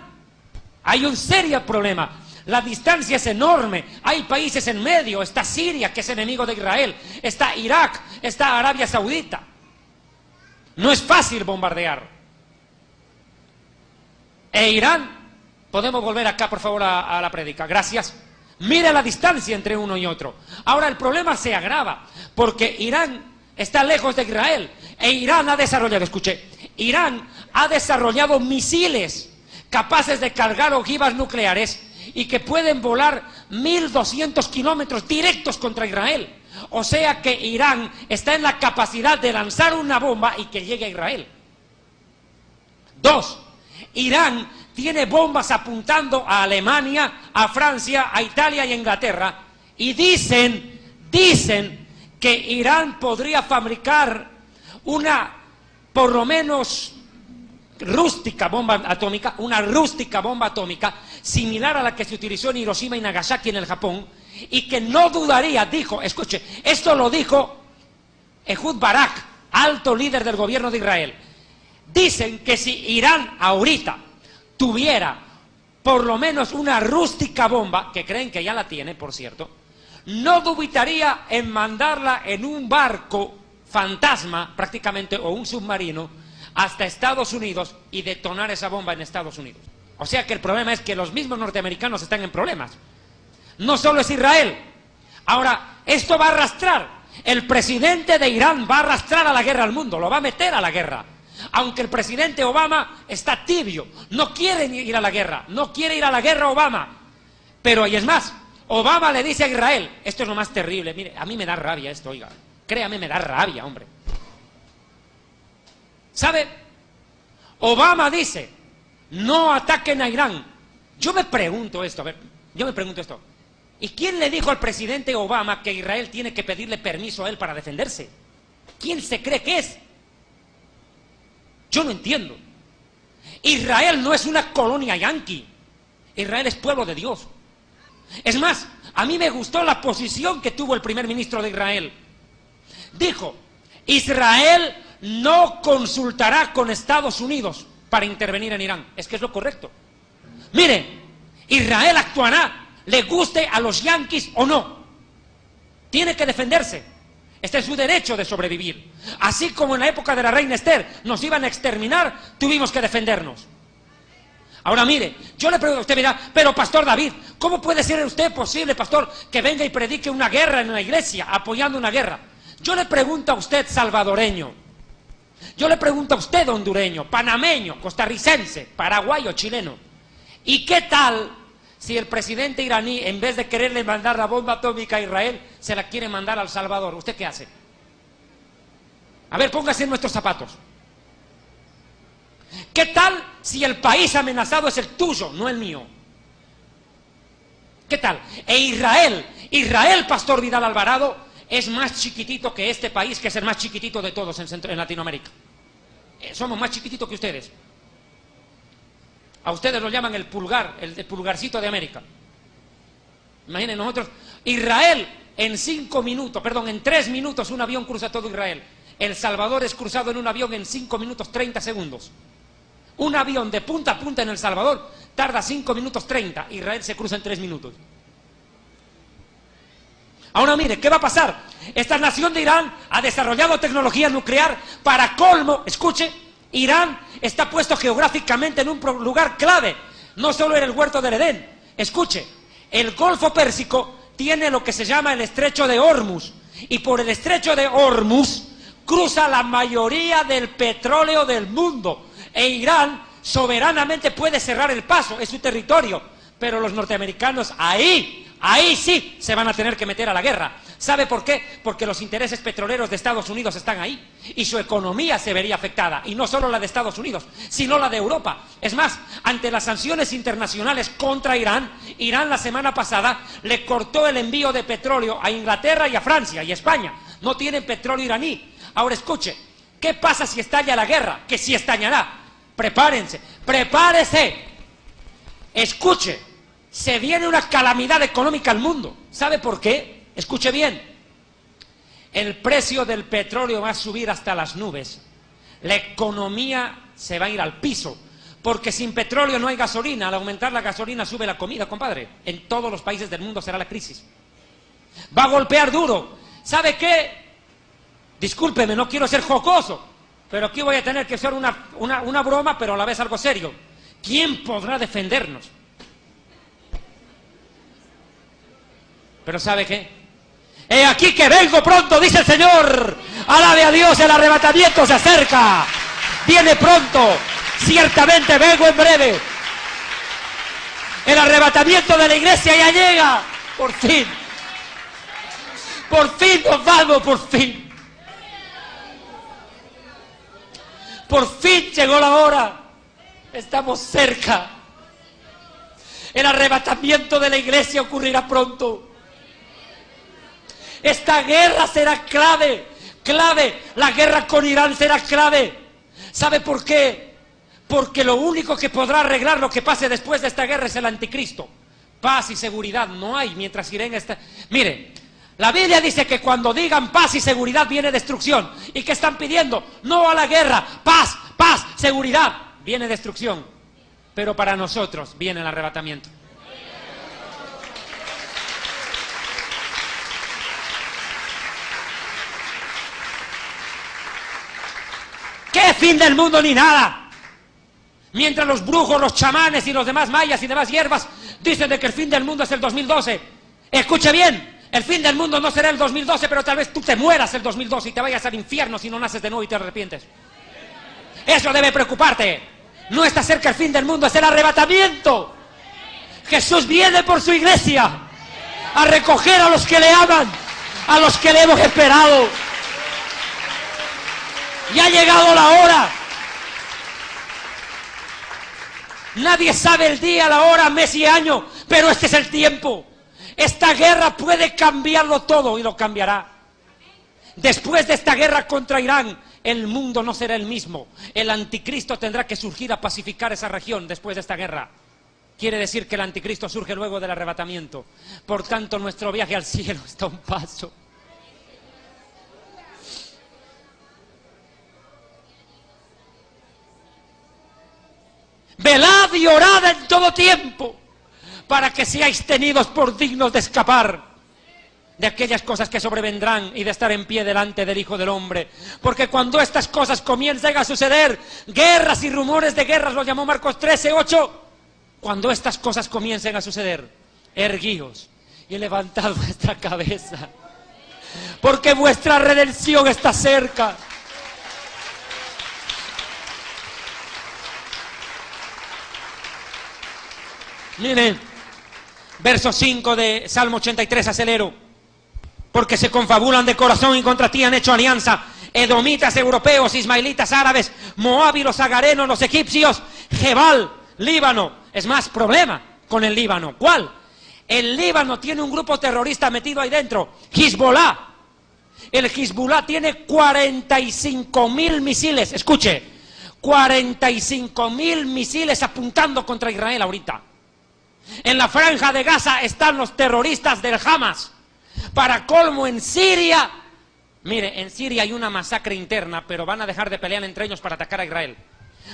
Hay un serio problema. La distancia es enorme. Hay países en medio. Está Siria, que es enemigo de Israel. Está Irak. Está Arabia Saudita. No es fácil bombardear. E Irán, podemos volver acá por favor a la prédica, gracias. Mire la distancia entre uno y otro. Ahora el problema se agrava, porque Irán está lejos de Israel, e Irán ha desarrollado, escuche, Irán ha desarrollado misiles capaces de cargar ojivas nucleares y que pueden volar 1200 kilómetros directos contra Israel. O sea que Irán está en la capacidad de lanzar una bomba y que llegue a Israel. 2. Irán tiene bombas apuntando a Alemania, a Francia, a Italia y a Inglaterra. Y dicen que Irán podría fabricar una, por lo menos, rústica bomba atómica, similar a la que se utilizó en Hiroshima y Nagasaki en el Japón, y que no dudaría, dijo, escuche, esto lo dijo Ehud Barak, alto líder del gobierno de Israel. Dicen que si Irán ahorita tuviera por lo menos una rústica bomba, que creen que ya la tiene, por cierto, no dubitaría en mandarla en un barco fantasma, prácticamente, o un submarino, hasta Estados Unidos y detonar esa bomba en Estados Unidos. O sea que el problema es que los mismos norteamericanos están en problemas. No solo es Israel. Ahora, esto va a arrastrar. El presidente de Irán va a arrastrar a la guerra al mundo, lo va a meter a la guerra. Aunque el presidente Obama está tibio, no quiere ir a la guerra, no quiere ir a la guerra Obama. Pero, y es más, Obama le dice a Israel, esto es lo más terrible, mire, a mí me da rabia esto, oiga, créame, me da rabia, hombre. ¿Sabe? Obama dice, no ataquen a Irán. Yo me pregunto esto, a ver, ¿Y quién le dijo al presidente Obama que Israel tiene que pedirle permiso a él para defenderse? ¿Quién se cree que es? Yo no entiendo. Israel no es una colonia yanqui. Israel es pueblo de Dios. Es más, a mí me gustó la posición que tuvo el primer ministro de Israel. Dijo, Israel no consultará con Estados Unidos para intervenir en Irán. Es que es lo correcto. Mire, Israel actuará, le guste a los yanquis o no. Tiene que defenderse. Este es su derecho de sobrevivir. Así como en la época de la reina Esther nos iban a exterminar, tuvimos que defendernos. Ahora mire, yo le pregunto, usted dirá, pero pastor David, ¿cómo puede ser usted posible, pastor, que venga y predique una guerra en una iglesia, apoyando una guerra? Yo le pregunto a usted, salvadoreño, yo le pregunto a usted, hondureño, panameño, costarricense, paraguayo, chileno, ¿y qué tal si el presidente iraní, en vez de quererle mandar la bomba atómica a Israel, se la quiere mandar a El Salvador? ¿Usted qué hace? A ver, póngase en nuestros zapatos. ¿Qué tal si el país amenazado es el tuyo, no el mío? ¿Qué tal? E Israel, pastor Vidal Alvarado, es más chiquitito que este país, que es el más chiquitito de todos en Latinoamérica. Somos más chiquititos que ustedes. A ustedes lo llaman el pulgar, el pulgarcito de América. Imaginen nosotros, Israel en 3 minutos un avión cruza todo Israel. El Salvador es cruzado en un avión en 5 minutos 30 segundos. Un avión de punta a punta en El Salvador tarda 5 minutos 30. Israel se cruza en 3 minutos. Ahora mire, ¿qué va a pasar? Esta nación de Irán ha desarrollado tecnología nuclear. Para colmo, escuche, Irán está puesto geográficamente en un lugar clave. No solo en el huerto del Edén. Escuche, el Golfo Pérsico tiene lo que se llama el Estrecho de Hormuz. Y por el Estrecho de Hormuz cruza la mayoría del petróleo del mundo. E Irán soberanamente puede cerrar el paso, es su territorio. Pero los norteamericanos ahí sí se van a tener que meter a la guerra. ¿Sabe por qué? Porque los intereses petroleros de Estados Unidos están ahí. Y su economía se vería afectada. Y no solo la de Estados Unidos, sino la de Europa. Es más, ante las sanciones internacionales contra Irán, Irán la semana pasada le cortó el envío de petróleo a Inglaterra y a Francia y a España. No tienen petróleo iraní. Ahora escuche, ¿qué pasa si estalla la guerra? Que sí estallará. Prepárense, prepárese. Escuche, se viene una calamidad económica al mundo. ¿Sabe por qué? Escuche bien. El precio del petróleo va a subir hasta las nubes. La economía se va a ir al piso. Porque sin petróleo no hay gasolina. Al aumentar la gasolina sube la comida, compadre. En todos los países del mundo será la crisis. Va a golpear duro. ¿Sabe qué? Discúlpeme, no quiero ser jocoso, pero aquí voy a tener que hacer una broma, pero a la vez algo serio. ¿Quién podrá defendernos? Pero ¿sabe qué? He aquí que vengo pronto, dice el Señor. Alabe a Dios, el arrebatamiento se acerca. Viene pronto, ciertamente vengo en breve. El arrebatamiento de la iglesia ya llega. Por fin. Por fin nos vamos, por fin. Por fin llegó la hora. Estamos cerca. El arrebatamiento de la iglesia ocurrirá pronto. Esta guerra será clave. Clave. La guerra con Irán será clave. ¿Sabe por qué? Porque lo único que podrá arreglar lo que pase después de esta guerra es el anticristo. Paz y seguridad no hay mientras Irán está... Mire, la Biblia dice que cuando digan paz y seguridad viene destrucción. ¿Y qué están pidiendo? No a la guerra. Paz, paz, seguridad. Viene destrucción. Pero para nosotros viene el arrebatamiento. ¿Qué fin del mundo ni nada? Mientras los brujos, los chamanes y los demás mayas y demás hierbas dicen de que el fin del mundo es el 2012. Escuche bien. El fin del mundo no será el 2012, pero tal vez tú te mueras el 2012 y te vayas al infierno si no naces de nuevo y te arrepientes. Eso debe preocuparte. No está cerca el fin del mundo, es el arrebatamiento. Jesús viene por su iglesia a recoger a los que le aman, a los que le hemos esperado. Y ha llegado la hora. Nadie sabe el día, la hora, mes y año, pero este es el tiempo. Esta guerra puede cambiarlo todo y lo cambiará. Después de esta guerra contra Irán, el mundo no será el mismo. El anticristo tendrá que surgir a pacificar esa región después de esta guerra. Quiere decir que el anticristo surge luego del arrebatamiento. Por tanto, nuestro viaje al cielo está a un paso. Velad y orad en todo tiempo, para que seáis tenidos por dignos de escapar de aquellas cosas que sobrevendrán y de estar en pie delante del Hijo del Hombre. Porque cuando estas cosas comiencen a suceder, guerras y rumores de guerras, lo llamó Marcos 13:8, cuando estas cosas comiencen a suceder, erguíos y levantad vuestra cabeza, porque vuestra redención está cerca. Miren, verso 5 de Salmo 83, acelero. Porque se confabulan de corazón y contra ti han hecho alianza. Edomitas, europeos, ismaelitas, árabes, moábilos, agarenos, los egipcios, Jebal, Líbano. Es más, problema con el Líbano. ¿Cuál? El Líbano tiene un grupo terrorista metido ahí dentro, Hezbollah. El Hezbollah tiene 45.000 misiles, escuche, 45.000 misiles apuntando contra Israel ahorita. En la franja de Gaza están los terroristas del Hamas. Para colmo, en Siria, mire, en Siria hay una masacre interna, pero van a dejar de pelear entre ellos para atacar a Israel.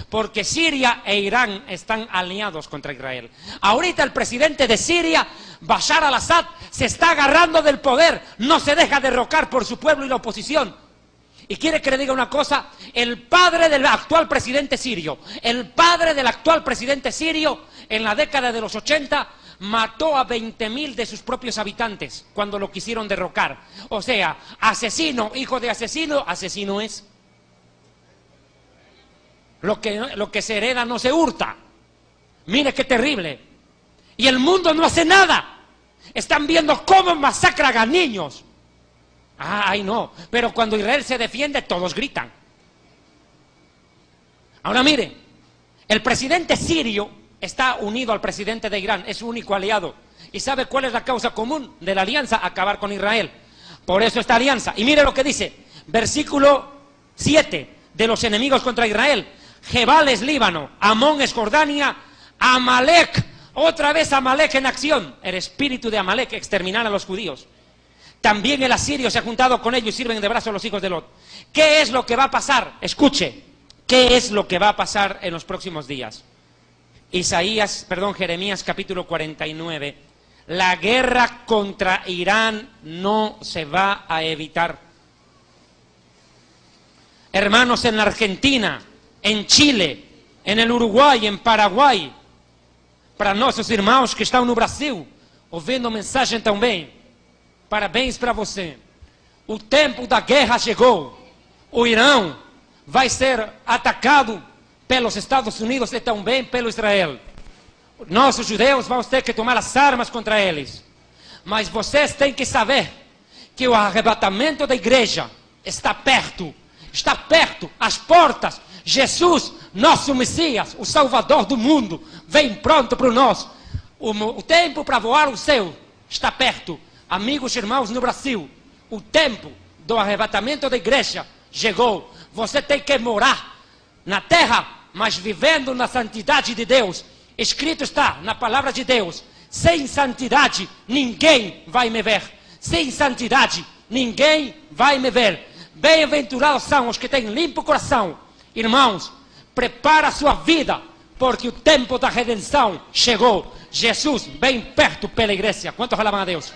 Porque Siria e Irán están aliados contra Israel. Ahorita el presidente de Siria, Bashar al-Assad, se está agarrando del poder, no se deja derrocar por su pueblo y la oposición. Y quiere que le diga una cosa, el padre del actual presidente sirio, en la década de los 80, mató a 20.000 de sus propios habitantes cuando lo quisieron derrocar. O sea, asesino, hijo de asesino, asesino es. Lo que se hereda no se hurta. Mire qué terrible. Y el mundo no hace nada. Están viendo cómo masacran a niños. Ay, no. Pero cuando Israel se defiende, todos gritan. Ahora mire, el presidente sirio está unido al presidente de Irán, es su único aliado. ¿Y sabe cuál es la causa común de la alianza? Acabar con Israel. Por eso esta alianza. Y mire lo que dice, versículo 7, de los enemigos contra Israel. Jebal es Líbano, Amón es Jordania, Amalek, otra vez Amalek en acción. El espíritu de Amalek, exterminar a los judíos. También el asirio se ha juntado con ellos y sirven de brazo a los hijos de Lot. ¿Qué es lo que va a pasar? Escuche, ¿qué es lo que va a pasar en los próximos días? Jeremías capítulo 49. La guerra contra Irán no se va a evitar. Hermanos, en la Argentina, en Chile, en el Uruguai, en Paraguai, para nossos irmãos que estão no Brasil, ouvindo mensagem também, parabéns para você. O tempo da guerra chegou. O Irã vai ser atacado pelos Estados Unidos e também pelo Israel. Nós, os judeus, vamos ter que tomar as armas contra eles. Mas vocês têm que saber que o arrebatamento da igreja está perto. Está perto, às portas. Jesus, nosso Messias, o Salvador do mundo, vem pronto para nós. O tempo para voar o céu está perto. Amigos e irmãos no Brasil, o tempo do arrebatamento da igreja chegou. Você tem que morar na terra, mas vivendo na santidade de Deus. Escrito está na palavra de Deus: sem santidade ninguém vai me ver. Sem santidade ninguém vai me ver. Bem-aventurados são os que têm limpo coração. Irmãos, prepara a sua vida, porque o tempo da redenção chegou. Jesus bem perto pela igreja. Quantos alaban a Deus?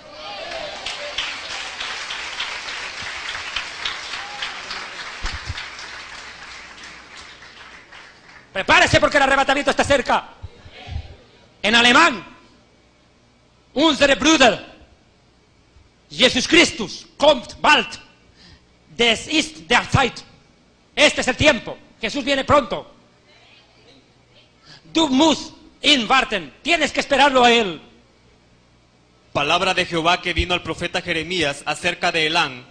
Prepárese porque el arrebatamiento está cerca. En alemán, unsere Brüder, Jesus Christus kommt bald. Das ist der Zeit. Este es el tiempo. Jesús viene pronto. Du musst ihn warten. Tienes que esperarlo a él. Palabra de Jehová que vino al profeta Jeremías acerca de Elán,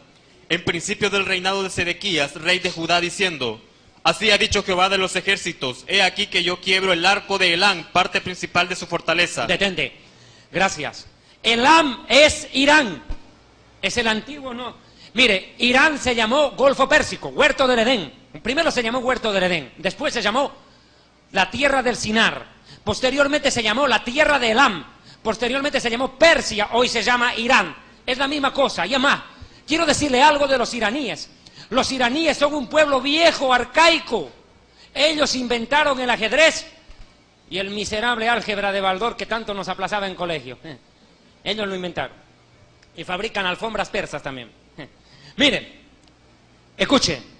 en principio del reinado de Sedequías, rey de Judá, diciendo: así ha dicho Jehová de los ejércitos, he aquí que yo quiebro el arco de Elán, parte principal de su fortaleza. Detente. Gracias. Elam es Irán. Es el antiguo, no. Mire, Irán se llamó Golfo Pérsico, Huerto del Edén. Primero se llamó Huerto del Edén, después se llamó la tierra del Sinar, posteriormente se llamó la tierra de Elam, posteriormente se llamó Persia, hoy se llama Irán. Es la misma cosa. Y además, quiero decirle algo de los iraníes. Los iraníes son un pueblo viejo, arcaico. Ellos inventaron el ajedrez y el miserable álgebra de Baldor que tanto nos aplazaba en colegio. Ellos lo inventaron. Y fabrican alfombras persas también. Miren, escuchen.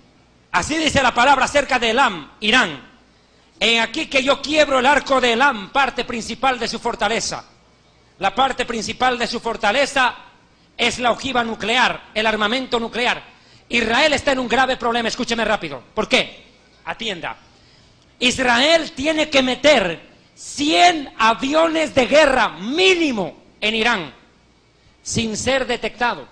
Así dice la palabra acerca de Elam, Irán. He aquí que yo quiebro el arco de Elam, parte principal de su fortaleza. La parte principal de su fortaleza es la ojiva nuclear, el armamento nuclear. Israel está en un grave problema, escúcheme rápido. ¿Por qué? Atienda. Israel tiene que meter 100 aviones de guerra mínimo en Irán, sin ser detectado.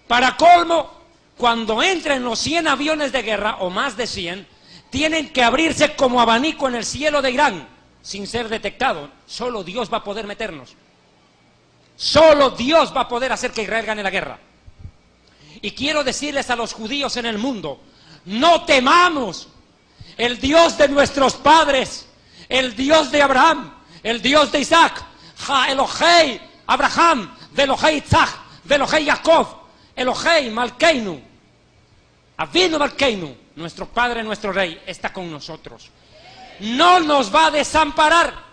Para colmo, cuando entren los 100 aviones de guerra, o más de 100, tienen que abrirse como abanico en el cielo de Irán, sin ser detectado. Solo Dios va a poder meternos. Solo Dios va a poder hacer que Israel gane la guerra. Y quiero decirles a los judíos en el mundo, no temamos. El Dios de nuestros padres, el Dios de Abraham, el Dios de Isaac, Elohei Abraham, de Elohei Isaac, de Elohei Jacob, Elohei Malkeinu, Avinu Malkeinu, nuestro Padre, nuestro Rey, está con nosotros. No nos va a desamparar.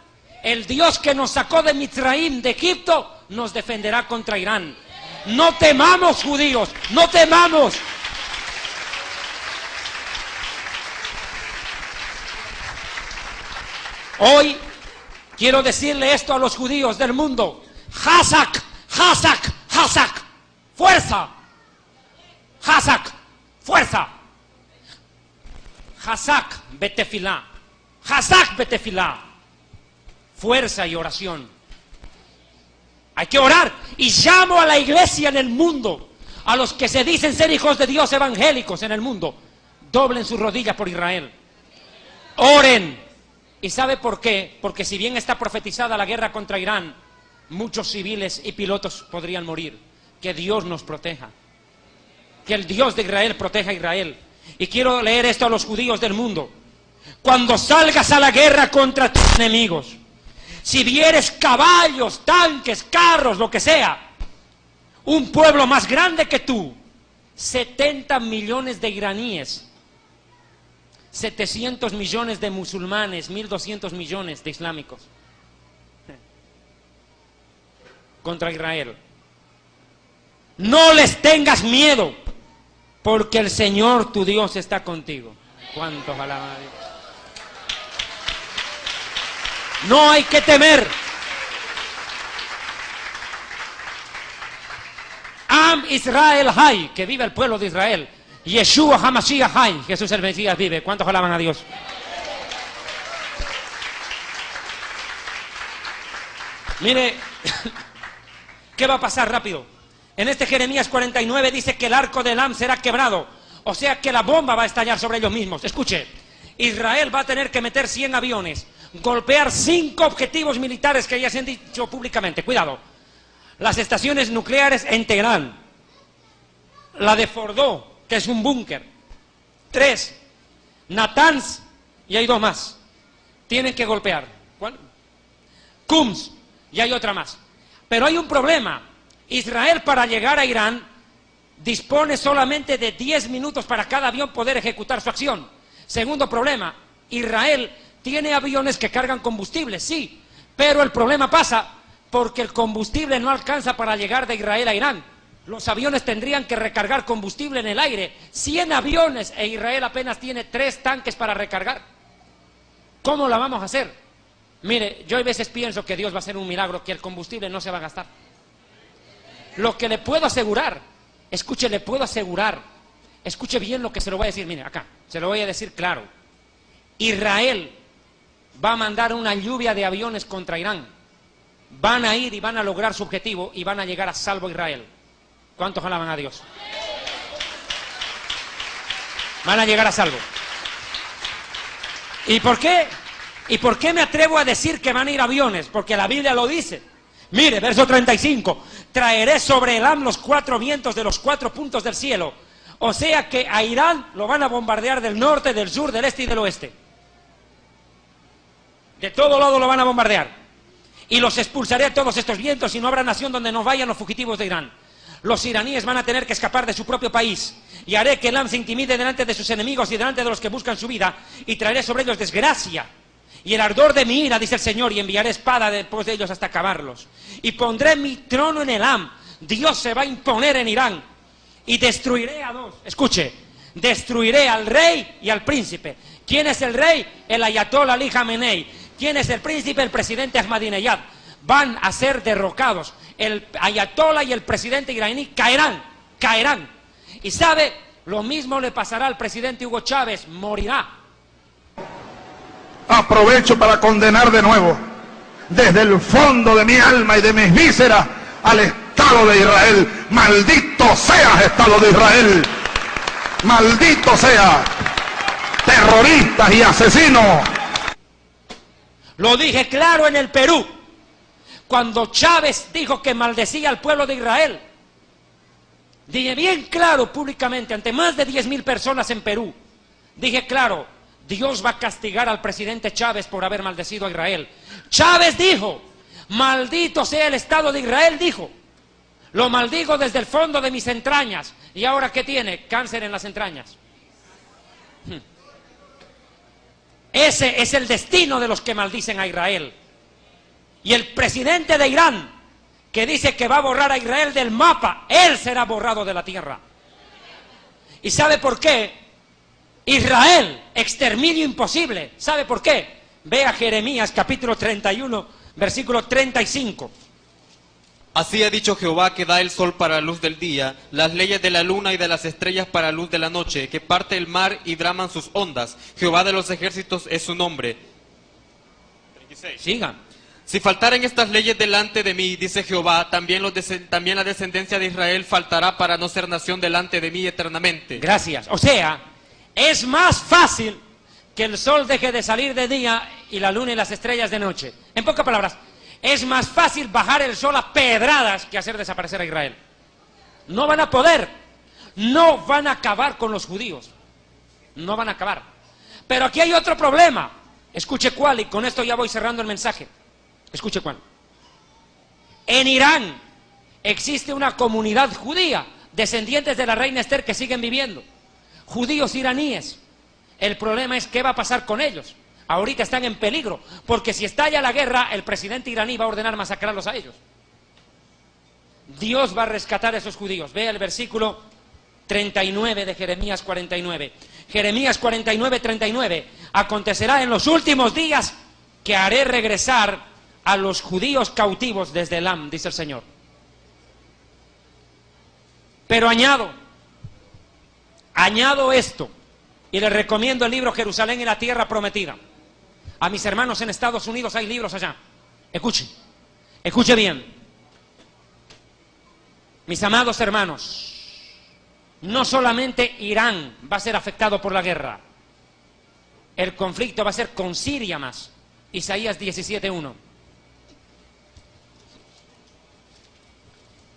El Dios que nos sacó de Mitzraim, de Egipto, nos defenderá contra Irán. No temamos, judíos, no temamos. Hoy quiero decirle esto a los judíos del mundo. Hazak, Hazak, Hazak, fuerza. Hazak, fuerza. Hazak betefilá. Hazak betefilá. Fuerza y oración. Hay que orar. Y llamo a la iglesia en el mundo, a los que se dicen ser hijos de Dios evangélicos en el mundo, doblen sus rodillas por Israel. Oren. ¿Y sabe por qué? Porque si bien está profetizada la guerra contra Irán, muchos civiles y pilotos podrían morir. Que Dios nos proteja. Que el Dios de Israel proteja a Israel. Y quiero leer esto a los judíos del mundo. Cuando salgas a la guerra contra tus enemigos, si vieres caballos, tanques, carros, lo que sea, un pueblo más grande que tú, 70 millones de iraníes, 700 millones de musulmanes, 1.200 millones de islámicos, contra Israel. No les tengas miedo, porque el Señor tu Dios está contigo. ¿Cuántos alaban a Dios? No hay que temer. Am Israel Hay, que vive el pueblo de Israel. Yeshua HaMashiach Hay, Jesús el Mesías vive. ¿Cuántos alaban a Dios? Mire, ¿qué va a pasar rápido? En este Jeremías 49 dice que el arco de Elam será quebrado. O sea que la bomba va a estallar sobre ellos mismos. Escuche, Israel va a tener que meter 100 aviones, golpear 5 objetivos militares que ya se han dicho públicamente. Cuidado. Las estaciones nucleares en Teherán, la de Fordo, que es un búnker, 3, Natanz, y hay 2 más. Tienen que golpear. ¿Cuál? Kums, y hay otra más. Pero hay un problema. Israel, para llegar a Irán, dispone solamente de 10 minutos para cada avión poder ejecutar su acción. Segundo problema, Israel tiene aviones que cargan combustible, sí, pero el problema pasa porque el combustible no alcanza para llegar de Israel a Irán. Los aviones tendrían que recargar combustible en el aire. 100 aviones e Israel apenas tiene 3 tanques para recargar. ¿Cómo la vamos a hacer? Mire, yo a veces pienso que Dios va a hacer un milagro, que el combustible no se va a gastar. Lo que le puedo asegurar, escuche, le puedo asegurar, escuche bien lo que se lo voy a decir, mire, acá, se lo voy a decir claro. Israel va a mandar una lluvia de aviones contra Irán. Van a ir y van a lograr su objetivo y van a llegar a salvo Israel. ¿Cuántos alaban a Dios? Van a llegar a salvo. ¿Y por qué? ¿Y por qué me atrevo a decir que van a ir aviones? Porque la Biblia lo dice. Mire, verso 35, traeré sobre Elam los 4 vientos de los 4 puntos del cielo. O sea que a Irán lo van a bombardear del norte, del sur, del este y del oeste. De todo lado lo van a bombardear. Y los expulsaré a todos estos vientos y no habrá nación donde no vayan los fugitivos de Irán. Los iraníes van a tener que escapar de su propio país. Y haré que Elam se intimide delante de sus enemigos y delante de los que buscan su vida. Y traeré sobre ellos desgracia. Y el ardor de mi ira, dice el Señor, y enviaré espada después de ellos hasta acabarlos. Y pondré mi trono en Elam. Dios se va a imponer en Irán. Y destruiré a dos. Escuche, destruiré al rey y al príncipe. ¿Quién es el rey? El Ayatollah Ali Khamenei. ¿Quién es el príncipe? El presidente Ahmadinejad. Van a ser derrocados. El Ayatollah y el presidente iraní caerán. Y sabe, lo mismo le pasará al presidente Hugo Chávez, morirá. Aprovecho para condenar de nuevo, desde el fondo de mi alma y de mis vísceras, al Estado de Israel. Maldito seas, Estado de Israel. Maldito sea, terroristas y asesinos. Lo dije claro en el Perú, cuando Chávez dijo que maldecía al pueblo de Israel. Dije bien claro públicamente, ante más de 10.000 personas en Perú. Dije claro, Dios va a castigar al presidente Chávez por haber maldecido a Israel. Chávez dijo, maldito sea el Estado de Israel, dijo. Lo maldigo desde el fondo de mis entrañas. ¿Y ahora qué tiene? Cáncer en las entrañas. Ese es el destino de los que maldicen a Israel. Y el presidente de Irán, que dice que va a borrar a Israel del mapa, él será borrado de la tierra. ¿Y sabe por qué? Israel, exterminio imposible. ¿Sabe por qué? Ve a Jeremías capítulo 31, versículo 35. Así ha dicho Jehová, que da el sol para la luz del día, las leyes de la luna y de las estrellas para la luz de la noche, que parte el mar y braman sus ondas. Jehová de los ejércitos es su nombre. 36. Sigan. Si faltaren estas leyes delante de mí, dice Jehová, también la descendencia de Israel faltará para no ser nación delante de mí eternamente. Gracias. O sea, es más fácil que el sol deje de salir de día y la luna y las estrellas de noche. En pocas palabras, es más fácil bajar el sol a pedradas que hacer desaparecer a Israel. No van a poder. No van a acabar con los judíos. No van a acabar. Pero aquí hay otro problema. Escuche cuál, y con esto ya voy cerrando el mensaje. Escuche cuál. En Irán existe una comunidad judía, descendientes de la reina Esther, que siguen viviendo. Judíos iraníes. El problema es qué va a pasar con ellos. Ahorita están en peligro, porque si estalla la guerra, el presidente iraní va a ordenar masacrarlos a ellos. Dios va a rescatar a esos judíos. Vea el versículo 39 de Jeremías 49. Jeremías 49, 39. Acontecerá en los últimos días que haré regresar a los judíos cautivos desde Elam, dice el Señor. Pero añado esto, y les recomiendo el libro Jerusalén y la Tierra Prometida. A mis hermanos en Estados Unidos hay libros allá. Escuche bien. Mis amados hermanos, no solamente Irán va a ser afectado por la guerra, el conflicto va a ser con Siria más. Isaías 17:1.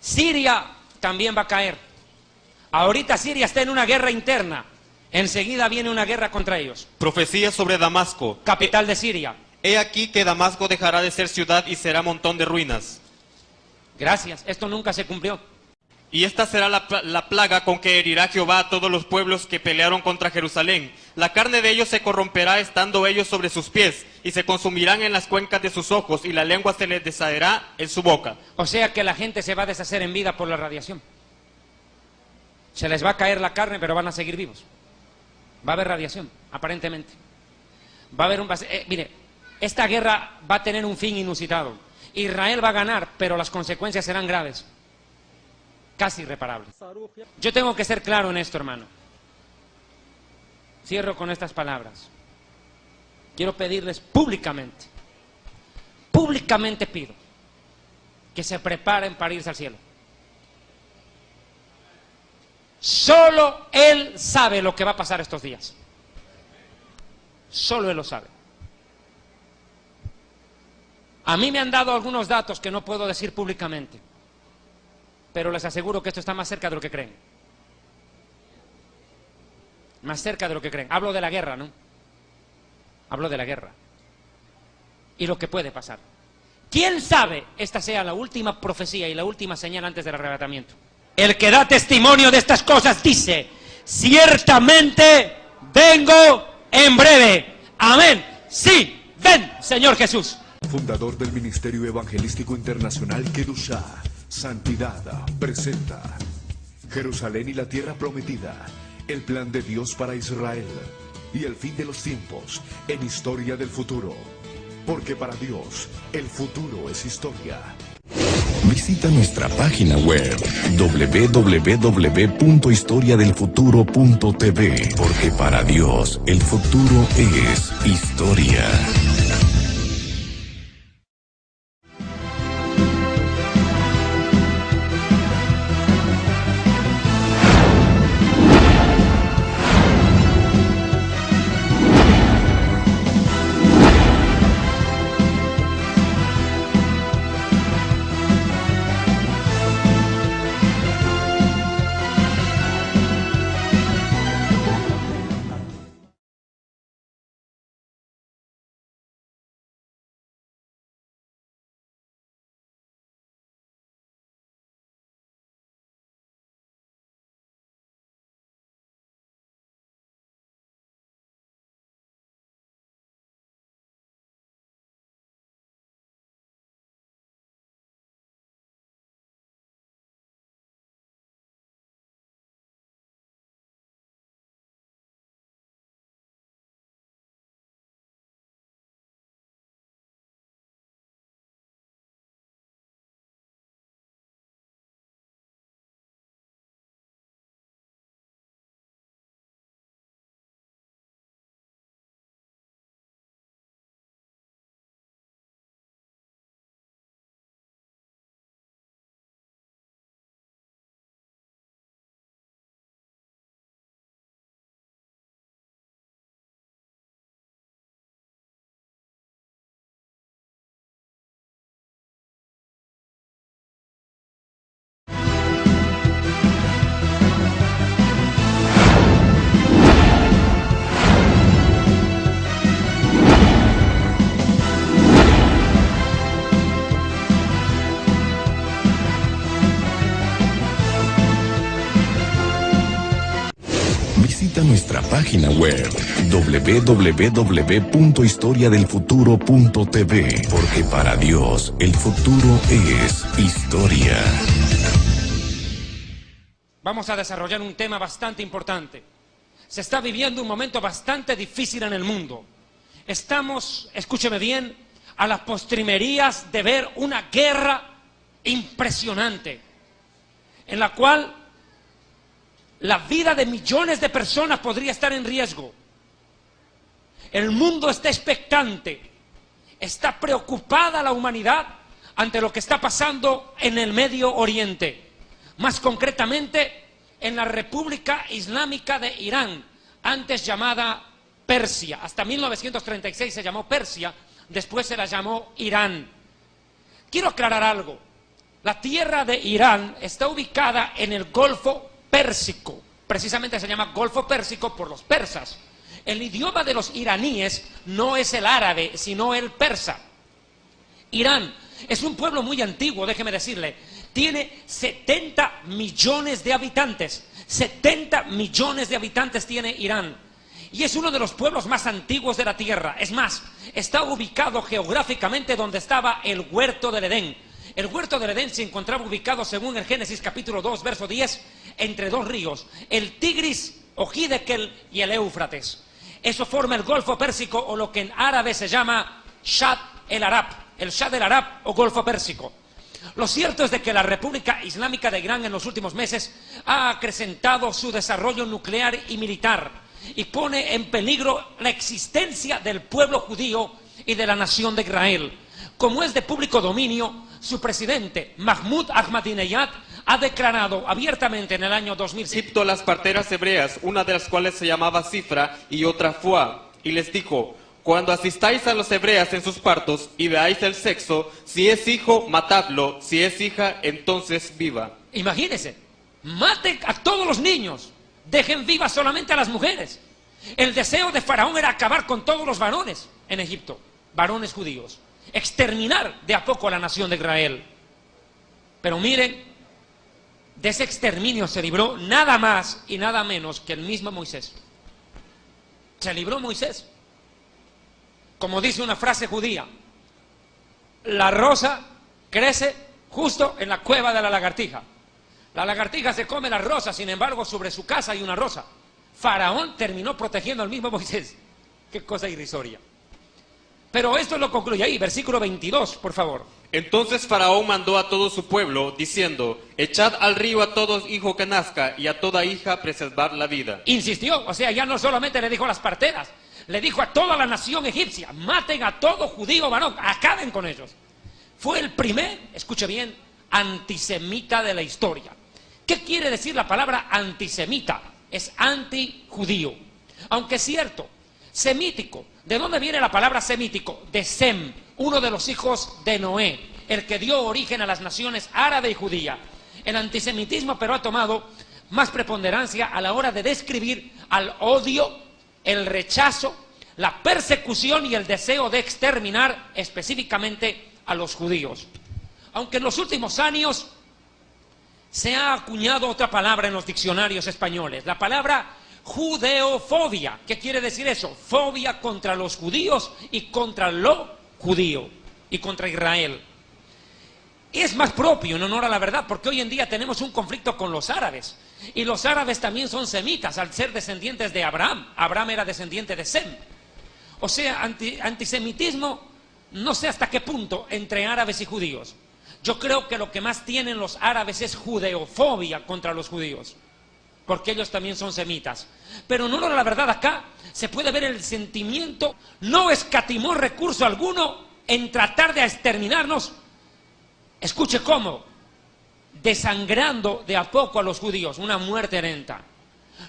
Siria también va a caer. Ahorita Siria está en una guerra interna. Enseguida viene una guerra contra ellos. Profecía sobre Damasco. Capital de Siria. He aquí que Damasco dejará de ser ciudad y será montón de ruinas. Gracias, esto nunca se cumplió. Y esta será la plaga con que herirá Jehová a todos los pueblos que pelearon contra Jerusalén. La carne de ellos se corromperá estando ellos sobre sus pies, y se consumirán en las cuencas de sus ojos, y la lengua se les deshacerá en su boca. O sea que la gente se va a deshacer en vida por la radiación. Se les va a caer la carne, pero van a seguir vivos. Va a haber radiación, aparentemente. Va a haber mire, esta guerra va a tener un fin inusitado. Israel va a ganar, pero las consecuencias serán graves. Casi irreparables. Yo tengo que ser claro en esto, hermano. Cierro con estas palabras. Quiero pedirles públicamente pido que se preparen para irse al cielo. Solo Él sabe lo que va a pasar estos días. Solo Él lo sabe. A mí me han dado algunos datos que no puedo decir públicamente, pero les aseguro que esto está más cerca de lo que creen. Más cerca de lo que creen. Hablo de la guerra, ¿no? Hablo de la guerra. Y lo que puede pasar. ¿Quién sabe esta sea la última profecía y la última señal antes del arrebatamiento? El que da testimonio de estas cosas dice: ciertamente vengo en breve. Amén. Sí, ven, Señor Jesús. Fundador del Ministerio Evangelístico Internacional Kedushá, Santidad, presenta Jerusalén y la Tierra Prometida, el plan de Dios para Israel y el fin de los tiempos en Historia del Futuro. Porque para Dios, el futuro es historia. Visita nuestra página web www.historiadelfuturo.tv, porque para Dios el futuro es historia. Visita nuestra página web www.historiadelfuturo.tv, porque para Dios el futuro es historia. Vamos a desarrollar un tema bastante importante. Se está viviendo un momento bastante difícil en el mundo. Estamos, escúcheme bien, a las postrimerías de ver una guerra impresionante, en la cual la vida de millones de personas podría estar en riesgo. El mundo está expectante, está preocupada la humanidad ante lo que está pasando en el Medio Oriente, más concretamente en la República Islámica de Irán, antes llamada Persia. Hasta 1936 se llamó Persia, después se la llamó Irán. Quiero aclarar algo. La tierra de Irán está ubicada en el Golfo Pérsico, precisamente se llama Golfo Pérsico por los persas. El idioma de los iraníes no es el árabe, sino el persa. Irán es un pueblo muy antiguo, déjeme decirle, tiene 70 millones de habitantes, 70 millones de habitantes tiene Irán, y es uno de los pueblos más antiguos de la tierra. Es más, está ubicado geográficamente donde estaba el huerto del Edén. El huerto del Edén se encontraba ubicado, según el Génesis capítulo 2, verso 10, entre dos ríos, el Tigris o Hiddekel y el Éufrates. Eso forma el Golfo Pérsico, o lo que en árabe se llama Shah el Arab, el Shah del Arab o Golfo Pérsico. Lo cierto es de que la República Islámica de Irán en los últimos meses ha acrecentado su desarrollo nuclear y militar y pone en peligro la existencia del pueblo judío y de la nación de Israel. Como es de público dominio, su presidente, Mahmoud Ahmadinejad, ha declarado abiertamente en el año 2007 Egipto las parteras hebreas, una de las cuales se llamaba Cifra y otra Fuá, y les dijo: cuando asistáis a las hebreas en sus partos y veáis el sexo, si es hijo, matadlo, si es hija, entonces viva. Imagínense, maten a todos los niños, dejen vivas solamente a las mujeres. El deseo de Faraón era acabar con todos los varones en Egipto, varones judíos, exterminar de a poco a la nación de Israel. Pero miren, de ese exterminio se libró nada más y nada menos que el mismo Moisés. Se libró Moisés. Como dice una frase judía, la rosa crece justo en la cueva de la lagartija. La lagartija se come la rosa, sin embargo, sobre su casa hay una rosa. Faraón terminó protegiendo al mismo Moisés. Qué cosa irrisoria. Pero esto lo concluye ahí, versículo 22, por favor. Entonces Faraón mandó a todo su pueblo, diciendo, echad al río a todo hijo que nazca, y a toda hija preservad la vida. Insistió, o sea, ya no solamente le dijo a las parteras, le dijo a toda la nación egipcia, maten a todo judío varón, acaben con ellos. Fue el primer, escuche bien, antisemita de la historia. ¿Qué quiere decir la palabra antisemita? Es antijudío. Aunque es cierto, semítico. ¿De dónde viene la palabra semítico? De Sem, uno de los hijos de Noé, el que dio origen a las naciones árabe y judía. El antisemitismo pero ha tomado más preponderancia a la hora de describir al odio, el rechazo, la persecución y el deseo de exterminar específicamente a los judíos. Aunque en los últimos años se ha acuñado otra palabra en los diccionarios españoles, la palabra judeofobia. ¿Qué quiere decir eso? Fobia contra los judíos y contra lo judío y contra Israel. Es más propio, en honor a la verdad, porque hoy en día tenemos un conflicto con los árabes. Y los árabes también son semitas, al ser descendientes de Abraham. Abraham era descendiente de Sem. O sea, antisemitismo, no sé hasta qué punto, entre árabes y judíos. Yo creo que lo que más tienen los árabes es judeofobia contra los judíos, porque ellos también son semitas. Pero en honor a la verdad, acá se puede ver el sentimiento, no escatimó recurso alguno en tratar de exterminarnos. Escuche cómo, desangrando de a poco a los judíos, una muerte lenta.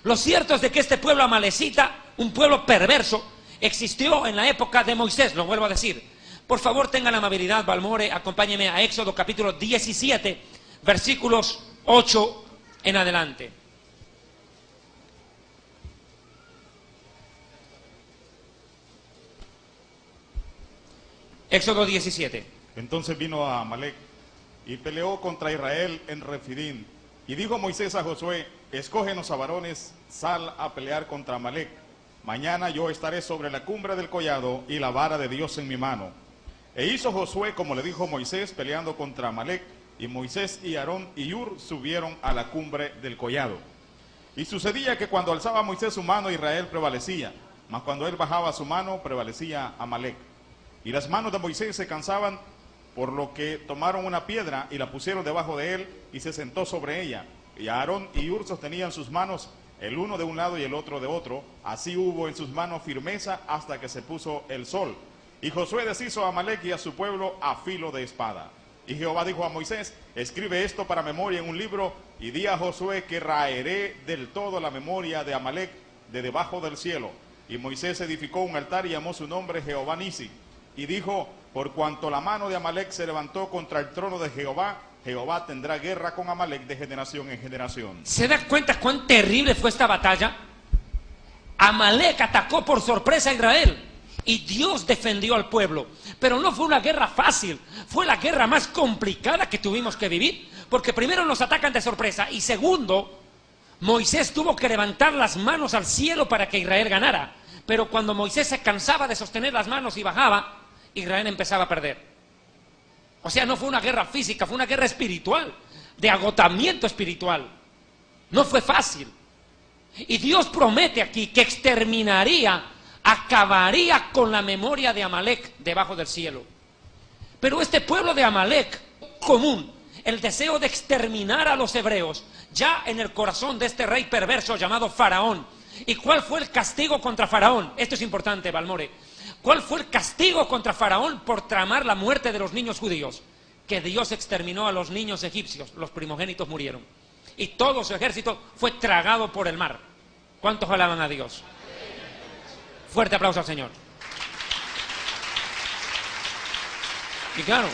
Lo cierto es de que este pueblo amalecita, un pueblo perverso, existió en la época de Moisés, lo vuelvo a decir. Por favor, tengan la amabilidad, Balmore, acompáñeme a Éxodo capítulo 17, versículos 8 en adelante. Éxodo 17. Entonces vino a Amalek y peleó contra Israel en Refidín. Y dijo Moisés a Josué, escógenos a varones, sal a pelear contra Amalek. Mañana yo estaré sobre la cumbre del collado y la vara de Dios en mi mano. E hizo Josué como le dijo Moisés, peleando contra Amalek, y Moisés y Aarón y Hur subieron a la cumbre del collado. Y sucedía que cuando alzaba Moisés su mano, Israel prevalecía, mas cuando él bajaba su mano, prevalecía Amalek. Y las manos de Moisés se cansaban, por lo que tomaron una piedra y la pusieron debajo de él, y se sentó sobre ella. Y Aarón y Hur sostenían sus manos, el uno de un lado y el otro de otro. Así hubo en sus manos firmeza hasta que se puso el sol. Y Josué deshizo a Amalek y a su pueblo a filo de espada. Y Jehová dijo a Moisés, escribe esto para memoria en un libro, y di a Josué que raeré del todo la memoria de Amalek de debajo del cielo. Y Moisés edificó un altar y llamó su nombre Jehová Nisi. Y dijo, por cuanto la mano de Amalek se levantó contra el trono de Jehová, Jehová tendrá guerra con Amalek de generación en generación. ¿Se da cuenta cuán terrible fue esta batalla? Amalek atacó por sorpresa a Israel y Dios defendió al pueblo. Pero no fue una guerra fácil, fue la guerra más complicada que tuvimos que vivir, porque primero nos atacan de sorpresa y segundo, Moisés tuvo que levantar las manos al cielo para que Israel ganara. Pero cuando Moisés se cansaba de sostener las manos y bajaba, Israel empezaba a perder. O sea, no fue una guerra física, fue una guerra espiritual, de agotamiento espiritual. No fue fácil. Y Dios promete aquí que exterminaría, acabaría con la memoria de Amalek debajo del cielo. Pero este pueblo de Amalek, común, el deseo de exterminar a los hebreos, ya en el corazón de este rey perverso llamado Faraón. ¿Y cuál fue el castigo contra Faraón? Esto es importante, Balmore. ¿Cuál fue el castigo contra Faraón por tramar la muerte de los niños judíos? Que Dios exterminó a los niños egipcios, los primogénitos murieron. Y todo su ejército fue tragado por el mar. ¿Cuántos alaban a Dios? Fuerte aplauso al Señor. Y claro,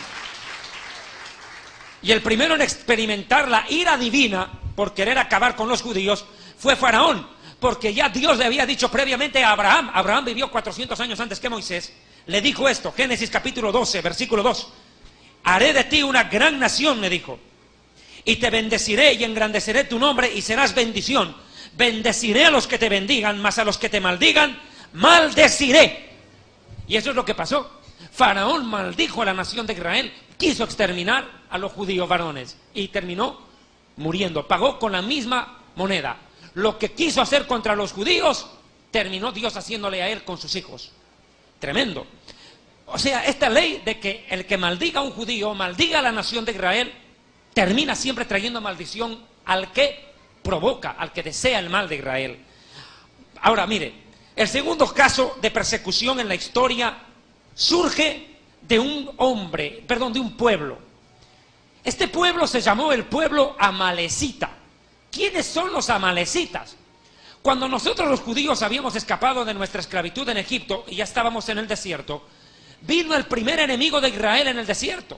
y el primero en experimentar la ira divina por querer acabar con los judíos fue Faraón, porque ya Dios le había dicho previamente a Abraham, Abraham vivió 400 años antes que Moisés, le dijo esto, Génesis capítulo 12, versículo 2, haré de ti una gran nación, me dijo, y te bendeciré y engrandeceré tu nombre y serás bendición, bendeciré a los que te bendigan, mas a los que te maldigan, maldeciré. Y eso es lo que pasó. Faraón maldijo a la nación de Israel, quiso exterminar a los judíos varones y terminó muriendo, pagó con la misma moneda. Lo que quiso hacer contra los judíos, terminó Dios haciéndole a él con sus hijos. Tremendo. O sea, esta ley de que el que maldiga a un judío, maldiga a la nación de Israel, termina siempre trayendo maldición al que provoca, al que desea el mal de Israel. Ahora, mire, el segundo caso de persecución en la historia surge de un hombre, perdón, de un pueblo. Este pueblo se llamó el pueblo amalecita. ¿Quiénes son los amalecitas? Cuando nosotros los judíos habíamos escapado de nuestra esclavitud en Egipto y ya estábamos en el desierto, vino el primer enemigo de Israel en el desierto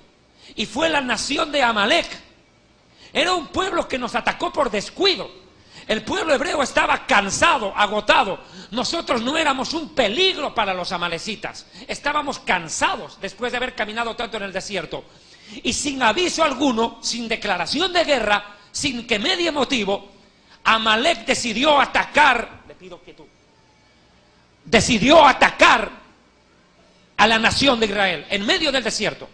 y fue la nación de Amalec. Era un pueblo que nos atacó por descuido. El pueblo hebreo estaba cansado, agotado. Nosotros no éramos un peligro para los amalecitas. Estábamos cansados después de haber caminado tanto en el desierto. Y sin aviso alguno, sin declaración de guerra, sin que medie motivo, Amalec decidió atacar, le pido quietud, decidió atacar a la nación de Israel en medio del desierto.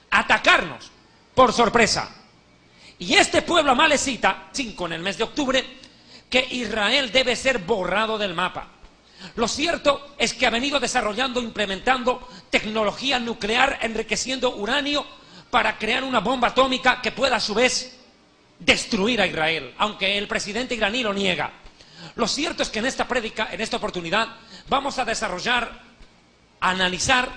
Atacarnos por sorpresa. Y este pueblo amalecita, 5 en el mes de octubre, que Israel debe ser borrado del mapa. Lo cierto es que ha venido desarrollando, implementando tecnología nuclear, enriqueciendo uranio para crear una bomba atómica que pueda a su vez destruir a Israel, aunque el presidente iraní lo niega. Lo cierto es que en esta prédica, en esta oportunidad, vamos a desarrollar, a analizar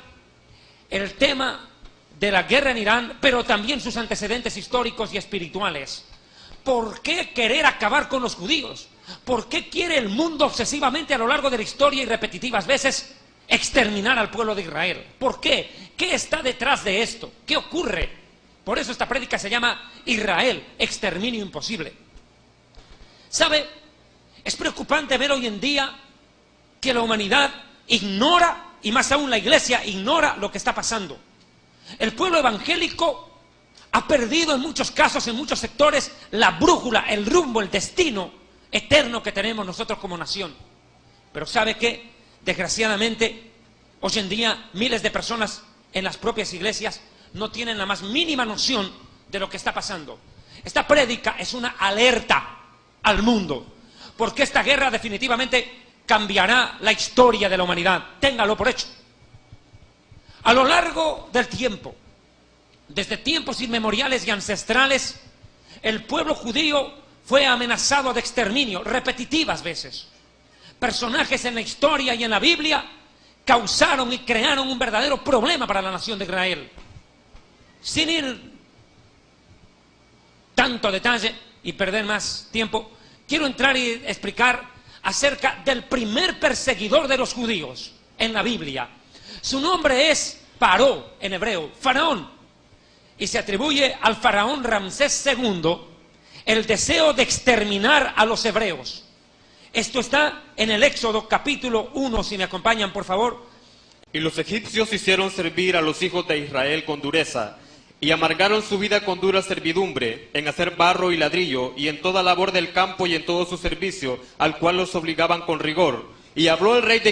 el tema de la guerra en Irán, pero también sus antecedentes históricos y espirituales. ¿Por qué querer acabar con los judíos? ¿Por qué quiere el mundo obsesivamente a lo largo de la historia y repetitivas veces exterminar al pueblo de Israel? ¿Por qué? ¿Qué está detrás de esto? ¿Qué ocurre? Por eso esta prédica se llama Israel, exterminio imposible. ¿Sabe? Es preocupante ver hoy en día que la humanidad ignora, y más aún la iglesia ignora lo que está pasando. El pueblo evangélico ha perdido en muchos casos, en muchos sectores, la brújula, el rumbo, el destino eterno que tenemos nosotros como nación. Pero ¿sabe qué? Desgraciadamente, hoy en día miles de personas en las propias iglesias no tienen la más mínima noción de lo que está pasando. Esta prédica es una alerta al mundo, porque esta guerra definitivamente cambiará la historia de la humanidad. Téngalo por hecho. A lo largo del tiempo, desde tiempos inmemoriales y ancestrales, el pueblo judío fue amenazado de exterminio repetitivas veces. Personajes en la historia y en la Biblia causaron y crearon un verdadero problema para la nación de Israel. Sin ir tanto detalle y perder más tiempo, quiero entrar y explicar acerca del primer perseguidor de los judíos en la Biblia. Su nombre es Paró, en hebreo, Faraón, y se atribuye al faraón Ramsés II el deseo de exterminar a los hebreos. Esto está en el Éxodo capítulo 1, si me acompañan por favor. Y los egipcios hicieron servir a los hijos de Israel con dureza, y amargaron su vida con dura servidumbre, en hacer barro y ladrillo, y en toda labor del campo y en todo su servicio, al cual los obligaban con rigor. Y habló el rey de